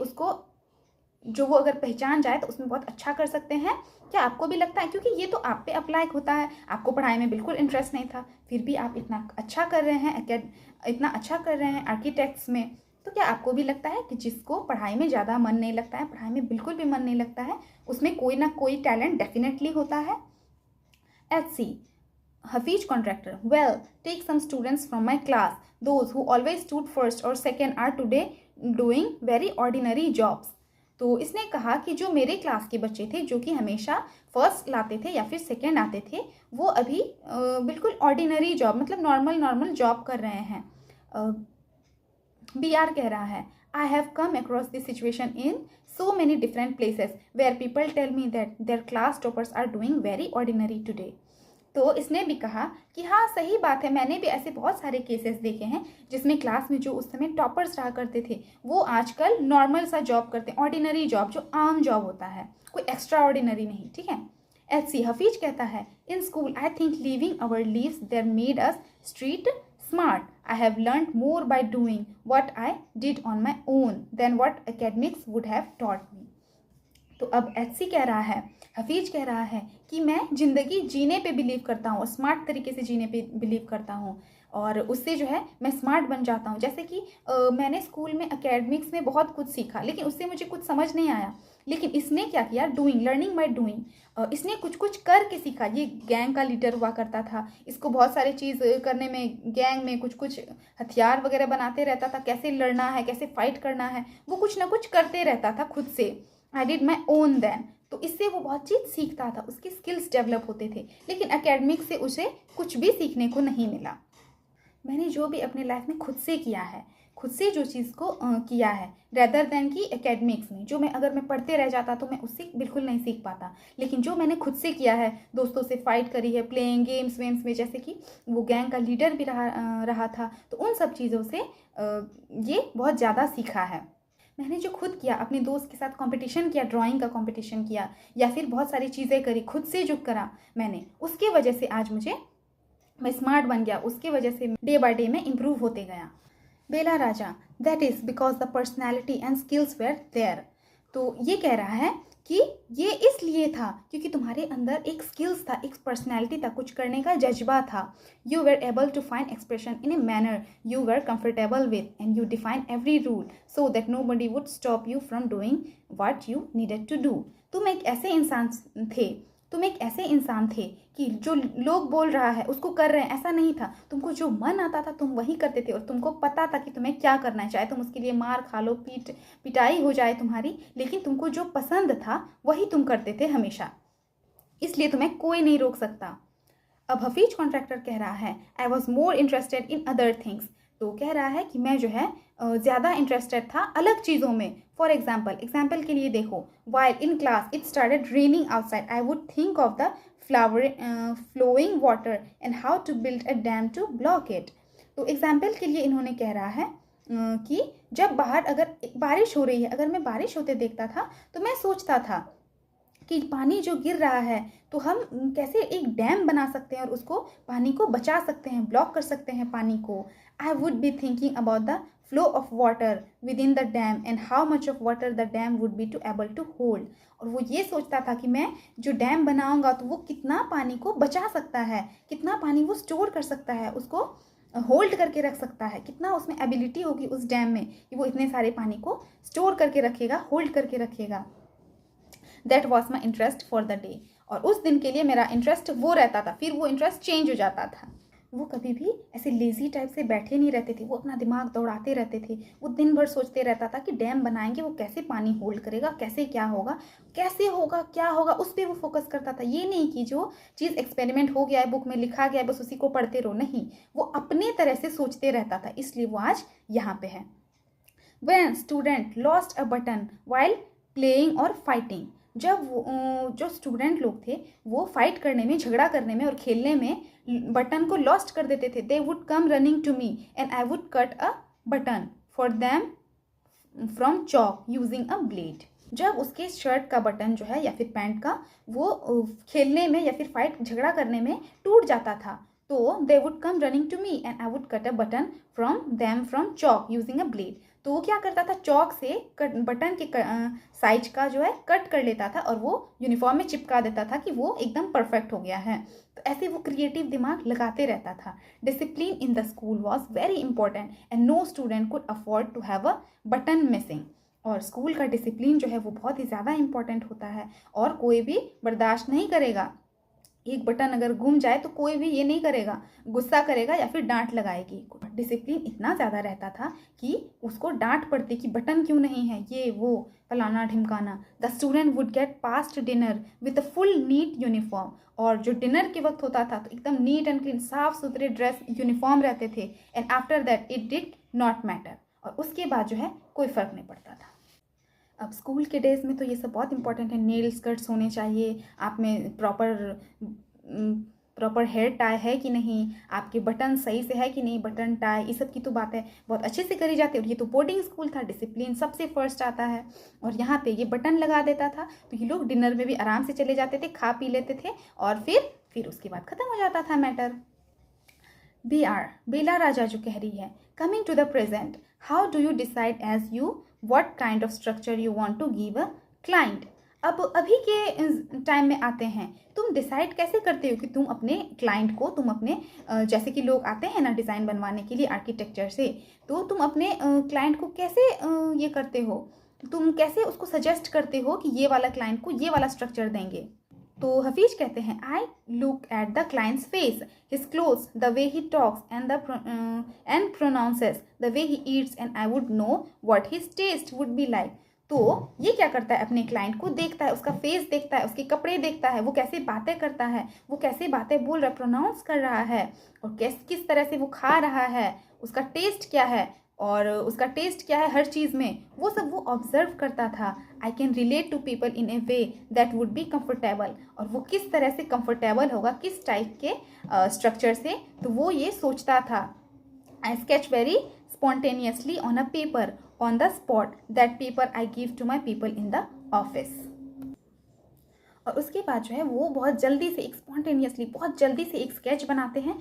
Speaker 1: जो वो अगर पहचान जाए तो उसमें बहुत अच्छा कर सकते हैं? क्या आपको भी लगता है? क्योंकि ये तो आप पे अप्लाई होता है, आपको पढ़ाई में बिल्कुल इंटरेस्ट नहीं था, फिर भी आप इतना अच्छा कर रहे हैं आर्किटेक्ट्स में। तो क्या आपको भी लगता है कि जिसको पढ़ाई में ज़्यादा मन नहीं लगता है, पढ़ाई में बिल्कुल भी मन नहीं लगता है, उसमें कोई ना कोई टैलेंट डेफिनेटली होता है? HC Hafiz contractor, well, take some students from my class. Those who always stood first or second are today doing very ordinary jobs. तो इसने कहा कि जो मेरे क्लास के बच्चे थे जो कि हमेशा फर्स्ट लाते थे या फिर सेकेंड आते थे, वो अभी बिल्कुल ऑर्डिनरी जॉब, मतलब नॉर्मल जॉब कर रहे हैं। BR कह रहा है, I have come across this situation in so many different places where people tell me that their class toppers are doing very ordinary today. तो इसने भी कहा कि हाँ सही बात है, मैंने भी ऐसे बहुत सारे केसेस देखे हैं जिसमें क्लास में जो उस समय टॉपर्स रहा करते थे वो आजकल नॉर्मल सा जॉब करते हैं, ऑर्डिनरी जॉब, जो आम जॉब होता है, कोई एक्स्ट्रा ऑर्डिनरी नहीं। ठीक है। HC हफीज कहता है, in school I think living our lives there made us street smart. I have learned more by doing what I did on my own than what academics would have taught me. तो अब HC कह रहा है, हफीज कह रहा है कि मैं ज़िंदगी जीने पे बिलीव करता हूँ, स्मार्ट तरीके से जीने पे बिलीव करता हूँ, और उससे जो है मैं स्मार्ट बन जाता हूँ। जैसे कि मैंने स्कूल में एकेडमिक्स में बहुत कुछ सीखा, लेकिन उससे मुझे कुछ समझ नहीं आया, लेकिन इसने क्या किया, डूइंग, लर्निंग बाय डूइंग, इसने कुछ करके सीखा। ये गैंग का लीडर हुआ करता था, इसको बहुत सारी चीज़ करने में, गैंग में कुछ हथियार वगैरह बनाते रहता था, कैसे लड़ना है, कैसे फाइट करना है, वो कुछ ना कुछ करते रहता था खुद से। I did my own then, तो इससे वो बहुत चीज़ सीखता था, उसकी स्किल्स डेवलप होते थे, लेकिन एकेडमिक से उसे कुछ भी सीखने को नहीं मिला। मैंने जो भी अपने लाइफ में खुद से किया है, खुद से जो चीज़ को किया है, रेदर देन कि एकेडमिक्स में जो अगर मैं पढ़ते रह जाता तो मैं उससे बिल्कुल नहीं सीख पाता, लेकिन जो मैंने खुद से किया है, दोस्तों से फाइट करी है, प्लेइंग गेम्स वेम्स में, जैसे कि वो गैंग का लीडर भी रहा था, तो उन सब चीज़ों से ये बहुत ज़्यादा सीखा है। मैंने जो खुद किया, अपने दोस्त के साथ कंपटीशन किया, ड्राइंग का कंपटीशन किया, या फिर बहुत सारी चीज़ें करी, खुद से जो करा मैंने, उसके वजह से आज मैं स्मार्ट बन गया, उसके वजह से डे बाय डे में इम्प्रूव होते गया। Bela Raja, that is because the personality and skills were there. तो ये कह रहा है कि ये इसलिए था क्योंकि तुम्हारे अंदर एक स्किल्स था, एक पर्सनैलिटी था, कुछ करने का जज्बा था. You were able to find expression in a manner you were comfortable with and you define every rule so that nobody would stop you from doing what you needed to do. तुम एक ऐसे इंसान थे कि जो लोग बोल रहा है उसको कर रहे हैं, ऐसा नहीं था. तुमको जो मन आता था तुम वही करते थे और तुमको पता था कि तुम्हें क्या करना है, चाहे तुम उसके लिए मार खा लो, पिटाई हो जाए तुम्हारी, लेकिन तुमको जो पसंद था वही तुम करते थे हमेशा, इसलिए तुम्हें कोई नहीं रोक सकता. अब हफीज कॉन्ट्रैक्टर कह रहा है I was more interested in other things. तो कह रहा है कि मैं जो है ज़्यादा इंटरेस्टेड था अलग चीज़ों में. फॉर एग्जाम्पल के लिए देखो, while in class it started raining outside I would think of the flowing water and how to build a dam to block it. तो एग्जाम्पल के लिए इन्होंने कह रहा है कि जब बाहर अगर बारिश हो रही है, अगर मैं बारिश होते देखता था तो मैं सोचता था कि पानी जो गिर रहा है तो हम कैसे एक डैम बना सकते हैं और उसको पानी को बचा सकते हैं, ब्लॉक कर सकते हैं पानी को. I would be thinking about the flow of water within the dam and how much of water the dam would be to able to hold. और वो ये सोचता था कि मैं जो डैम बनाऊंगा तो वो कितना पानी को बचा सकता है, कितना पानी वो स्टोर कर सकता है, उसको होल्ड करके रख सकता है, कितना उसमें एबिलिटी होगी उस डैम में कि वो इतने सारे पानी को स्टोर करके रखेगा, होल्ड करके रखेगा. That was my interest for the day. और उस दिन के लिए मेरा इंटरेस्ट वो रहता था, फिर वो इंटरेस्ट चेंज हो जाता था. वो कभी भी ऐसे लेजी टाइप से बैठे नहीं रहते थे, वो अपना दिमाग दौड़ाते रहते थे. वो दिन भर सोचते रहता था कि डैम बनाएंगे, वो कैसे पानी होल्ड करेगा, कैसे क्या होगा, कैसे होगा, क्या होगा, उस पर वो फोकस करता था. ये नहीं कि जो चीज़ एक्सपेरिमेंट हो गया है, बुक में लिखा गया है, बस उसी को पढ़ते रहो. नहीं, वो अपने तरह से सोचते रहता था, इसलिए वो आज यहाँ पे है. When student lost a button while playing or fighting. जब जो स्टूडेंट लोग थे वो फाइट करने में, झगड़ा करने में और खेलने में बटन को लॉस्ट कर देते थे. They would come running to me and I would cut a button for them from chalk using a blade. जब उसके शर्ट का बटन जो है या फिर पैंट का वो खेलने में या फिर फाइट झगड़ा करने में टूट जाता था तो they would come running to me and I would cut a button from chalk using a blade. तो वो क्या करता था, चौक से बटन के साइज का जो है कट कर लेता था और वो यूनिफॉर्म में चिपका देता था कि वो एकदम परफेक्ट हो गया है. तो ऐसे वो क्रिएटिव दिमाग लगाते रहता था. Discipline in the school was very important and no student could afford to have a button missing. और स्कूल का डिसिप्लिन जो है वो बहुत ही ज़्यादा इंपॉर्टेंट होता है और कोई भी बर्दाश्त नहीं करेगा. एक बटन अगर गुम जाए तो कोई भी ये नहीं करेगा, गुस्सा करेगा या फिर डांट लगाएगी. डिसिप्लिन इतना ज़्यादा रहता था कि उसको डांट पड़ती कि बटन क्यों नहीं है, ये वो फलाना ढिमकाना. The student would get past dinner with a full neat uniform. और जो डिनर के वक्त होता था तो एकदम नीट एंड क्लीन, साफ सुथरे ड्रेस यूनिफॉर्म रहते थे. And after that it did not matter. और उसके बाद जो है कोई फ़र्क नहीं पड़ता था. अब स्कूल के डेज़ में तो ये सब बहुत इंपॉर्टेंट है. नेल स्कर्ट्स होने चाहिए, आप में प्रॉपर हेयर टाई है कि नहीं, आपके बटन सही से है कि नहीं, बटन टाई, ये सब की तो बातें बहुत अच्छे से करी जाती है. और ये तो बोर्डिंग स्कूल था, डिसिप्लिन सबसे फर्स्ट आता है. और यहाँ पे ये बटन लगा देता था तो ये लोग डिनर में भी आराम से चले जाते थे, खा पी लेते थे और फिर उसके बाद ख़त्म हो जाता था मैटर. बेला राजा जो कह रही है, coming to the present, how do you decide as you what kind of structure you want to give a client. अब अभी के टाइम में आते हैं, तुम डिसाइड कैसे करते हो कि तुम अपने क्लाइंट को, तुम अपने जैसे कि लोग आते हैं ना डिज़ाइन बनवाने के लिए आर्किटेक्चर से, तो तुम अपने क्लाइंट को कैसे ये करते हो, तुम कैसे उसको सजेस्ट करते हो कि ये वाला क्लाइंट को ये वाला स्ट्रक्चर देंगे. तो हफीज कहते हैं, I look at the client's face, his clothes, the way he talks and pronounces, the way he eats and I would know what his taste would be like. तो ये क्या करता है, अपने क्लाइंट को देखता है, उसका फेस देखता है, उसके कपड़े देखता है, वो कैसे बातें करता है, वो कैसे बातें बोल रहा है, प्रोनाउंस कर रहा है और किस तरह से वो खा रहा है, उसका टेस्ट क्या है हर चीज़ में, वो सब वो ऑब्जर्व करता था. I can relate to people in a way that would be comfortable. और वो किस तरह से कंफर्टेबल होगा, किस टाइप के स्ट्रक्चर से, तो वो ये सोचता था. I sketch very spontaneously on a paper on the spot. That paper I give to my people in the office. और उसके बाद जो है वो बहुत जल्दी से, एक स्पॉन्टेनियसली बहुत जल्दी से एक स्केच बनाते हैं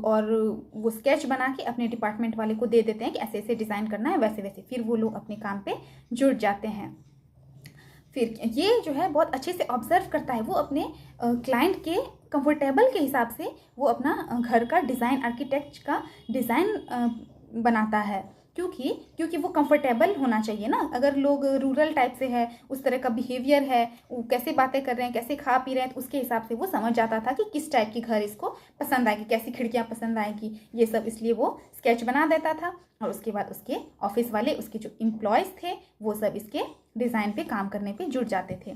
Speaker 1: और वो स्केच बना के अपने डिपार्टमेंट वाले को दे देते हैं कि ऐसे ऐसे डिज़ाइन करना है, वैसे वैसे। फिर वो लोग अपने काम पे जुट जाते हैं। फिर ये जो है बहुत अच्छे से ऑब्जर्व करता है, वो अपने क्लाइंट के कंफर्टेबल के हिसाब से वो अपना घर का डिज़ाइन, आर्किटेक्ट का डिज़ाइन बनाता है, क्योंकि वो कंफर्टेबल होना चाहिए ना। अगर लोग रूरल टाइप से है, उस तरह का बिहेवियर है, वो कैसे बातें कर रहे हैं, कैसे खा पी रहे हैं, तो उसके हिसाब से वो समझ जाता था कि किस टाइप की घर इसको पसंद आएगी, कैसी खिड़कियाँ पसंद आएगी, ये सब। इसलिए वो स्केच बना देता था और उसके बाद उसके ऑफिस वाले, उसके जो एम्प्लॉयज़ थे, वो सब इसके डिज़ाइन पे काम करने पे जुट जाते थे।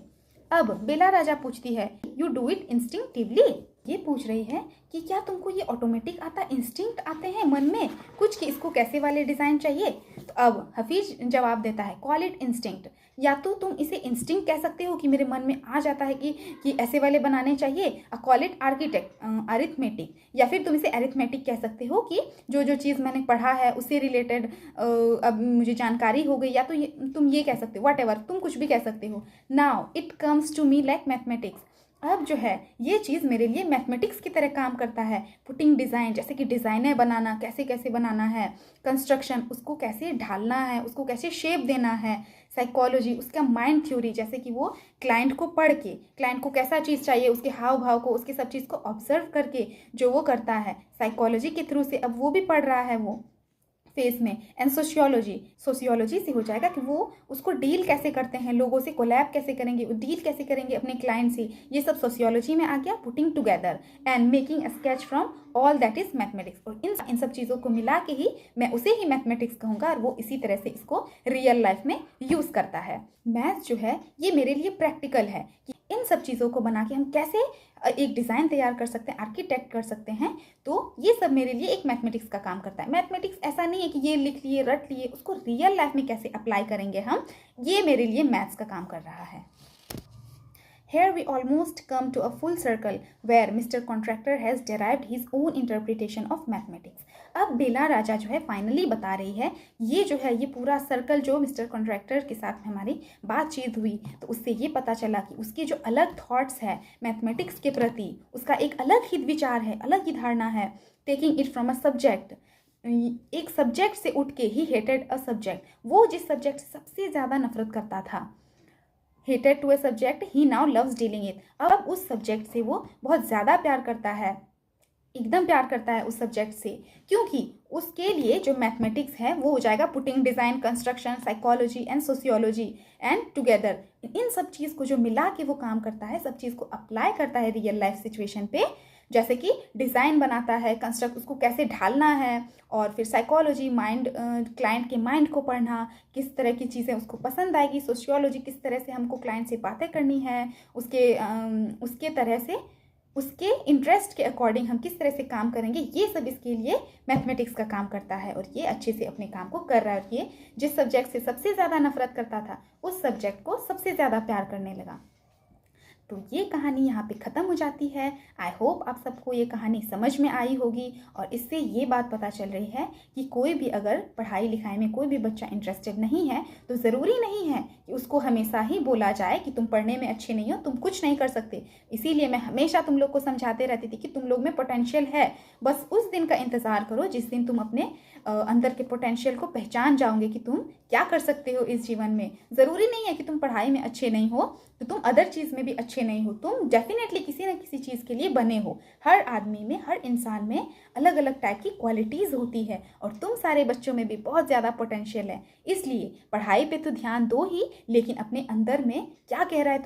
Speaker 1: अब बेला राजा पूछती है, यू डू इट इंस्टिंक्टिवली? ये पूछ रही है कि क्या तुमको ये ऑटोमेटिक आता, इंस्टिंक्ट आते हैं मन में कुछ कि इसको कैसे वाले डिज़ाइन चाहिए? तो अब हफीज जवाब देता है, कॉल इट इंस्टिंक्ट। या तो तुम इसे इंस्टिंक्ट कह सकते हो कि मेरे मन में आ जाता है कि ऐसे वाले बनाने चाहिए, कॉल इट अरिथमेटिक। या फिर तुम इसे अरिथमेटिक कह सकते हो कि जो जो चीज़ मैंने पढ़ा है उससे रिलेटेड अब मुझे जानकारी हो गई। या तो तुम ये कह सकते हो, वट एवर, तुम कुछ भी कह सकते हो। Now it comes to me like mathematics. अब जो है ये चीज़ मेरे लिए मैथमेटिक्स की तरह काम करता है। पुटिंग डिज़ाइन, जैसे कि डिज़ाइनें बनाना, कैसे कैसे बनाना है। कंस्ट्रक्शन, उसको कैसे ढालना है, उसको कैसे शेप देना है। साइकोलॉजी, उसका माइंड थ्योरी, जैसे कि वो क्लाइंट को पढ़ के, क्लाइंट को कैसा चीज़ चाहिए, उसके हाव भाव को, उसके सब चीज़ को ऑब्जर्व करके जो वो करता है साइकोलॉजी के थ्रू से, अब वो भी पढ़ रहा है वो फेस में। एंड सोशियोलॉजी से हो जाएगा कि वो उसको डील कैसे करते हैं, लोगों से कोलैब कैसे करेंगे, डील कैसे करेंगे अपने क्लाइंट से, ये सब सोशियोलॉजी में आ गया। Putting together and making a sketch from all that is mathematics. और इन सब चीज़ों को मिला के ही मैं उसे ही मैथमेटिक्स कहूँगा, और वो इसी तरह से इसको रियल लाइफ में यूज़ करता है। मैथ जो है ये मेरे लिए प्रैक्टिकल है कि इन सब चीज़ों को बना के हम कैसे एक डिज़ाइन तैयार कर सकते हैं, आर्किटेक्ट कर सकते हैं। तो ये सब मेरे लिए एक मैथमेटिक्स का काम करता है। मैथमेटिक्स ऐसा नहीं है कि ये लिख लिए, रट लिए, उसको रियल लाइफ में कैसे अप्लाई करेंगे हम, ये मेरे लिए मैथ्स का काम कर रहा है। Here we almost come to a full circle where Mr. Contractor has derived his own interpretation of mathematics. अब बेला राजा जो है फाइनली बता रही है, ये जो है ये पूरा सर्कल जो मिस्टर कॉन्ट्रैक्टर के साथ हमारी बातचीत हुई, तो उससे ये पता चला कि उसकी जो अलग थॉट्स है मैथमेटिक्स के प्रति, उसका एक अलग ही विचार है, अलग ही धारणा है। Taking it from a subject, एक सब्जेक्ट से उठ के ही हेटेड अ सब्जेक्ट, वो जिस सब्जेक्ट से सबसे ज़्यादा नफरत करता था, hated to a subject he now loves dealing it, अब उस सब्जेक्ट से वो बहुत ज़्यादा प्यार करता है, एकदम प्यार करता है उस सब्जेक्ट से, क्योंकि उसके लिए जो मैथमेटिक्स है वो हो जाएगा putting design, construction, psychology and sociology and together. इन सब चीज़ को जो मिला के वो काम करता है, सब चीज़ को अप्लाई करता है रियल लाइफ सिचुएशन पे, जैसे कि डिज़ाइन बनाता है, कंस्ट्रक्ट, उसको कैसे ढालना है, और फिर साइकोलॉजी, माइंड, क्लाइंट के माइंड को पढ़ना, किस तरह की चीज़ें उसको पसंद आएगी, सोशियोलॉजी, किस तरह से हमको क्लाइंट से बातें करनी है, उसके तरह से, उसके इंटरेस्ट के अकॉर्डिंग हम किस तरह से काम करेंगे, ये सब इसके लिए मैथमेटिक्स का काम करता है। और ये अच्छे से अपने काम को कर रहा है, और ये जिस सब्जेक्ट से सबसे ज़्यादा नफरत करता था उस सब्जेक्ट को सबसे ज़्यादा प्यार करने लगा। तो ये कहानी यहाँ पे ख़त्म हो जाती है। आई होप आप सबको ये कहानी समझ में आई होगी, और इससे ये बात पता चल रही है कि कोई भी अगर पढ़ाई लिखाई में कोई भी बच्चा इंटरेस्टेड नहीं है, तो ज़रूरी नहीं है कि उसको हमेशा ही बोला जाए कि तुम पढ़ने में अच्छे नहीं हो, तुम कुछ नहीं कर सकते। इसीलिए मैं हमेशा तुम लोग को समझाते रहती थी कि तुम लोग में पोटेंशियल है, बस उस दिन का इंतज़ार करो जिस दिन तुम अपने अंदर के पोटेंशियल को पहचान जाओगे कि तुम क्या कर सकते हो इस जीवन में। ज़रूरी नहीं है कि तुम पढ़ाई में अच्छे नहीं हो तो तुम अदर चीज़ में भी अच्छे नहीं हो, तुम डेफिनेटली किसी न किसी चीज़ के लिए बने हो। हर आदमी में, हर इंसान में अलग अलग टाइप की क्वालिटीज़ होती है, और तुम सारे बच्चों में भी बहुत ज़्यादा पोटेंशियल है। इसलिए पढ़ाई पे तो ध्यान दो ही, लेकिन अपने अंदर में क्या कह रहा है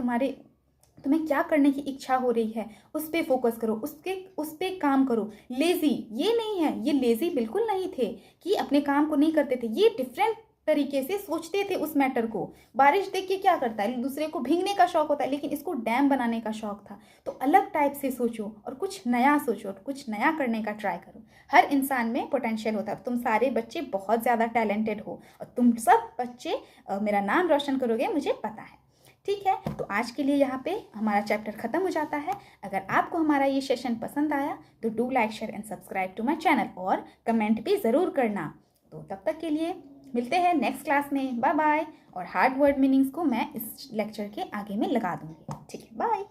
Speaker 1: तुम्हें क्या करने की इच्छा हो रही है, उस पर फोकस करो, उस पर काम करो। लेज़ी ये नहीं है, ये लेज़ी बिल्कुल नहीं थे कि अपने काम को नहीं करते थे, ये डिफरेंट तरीके से सोचते थे उस मैटर को। बारिश देख के क्या करता है, दूसरे को भीगने का शौक होता है, लेकिन इसको डैम बनाने का शौक था। तो अलग टाइप से सोचो और कुछ नया सोचो और कुछ नया करने का ट्राई करो। हर इंसान में पोटेंशियल होता है। तुम सारे बच्चे बहुत ज़्यादा टैलेंटेड हो, और तुम सब बच्चे मेरा नाम रोशन करोगे, मुझे पता है। ठीक है, तो आज के लिए यहाँ पे हमारा चैप्टर ख़त्म हो जाता है। अगर आपको हमारा ये सेशन पसंद आया तो do like, share and subscribe to my channel, और कमेंट भी ज़रूर करना। तो तब तक के लिए मिलते हैं नेक्स्ट क्लास में, बाय बाय। और हार्ड वर्ड मीनिंग्स को मैं इस लेक्चर के आगे में लगा दूँगी। ठीक है, बाय।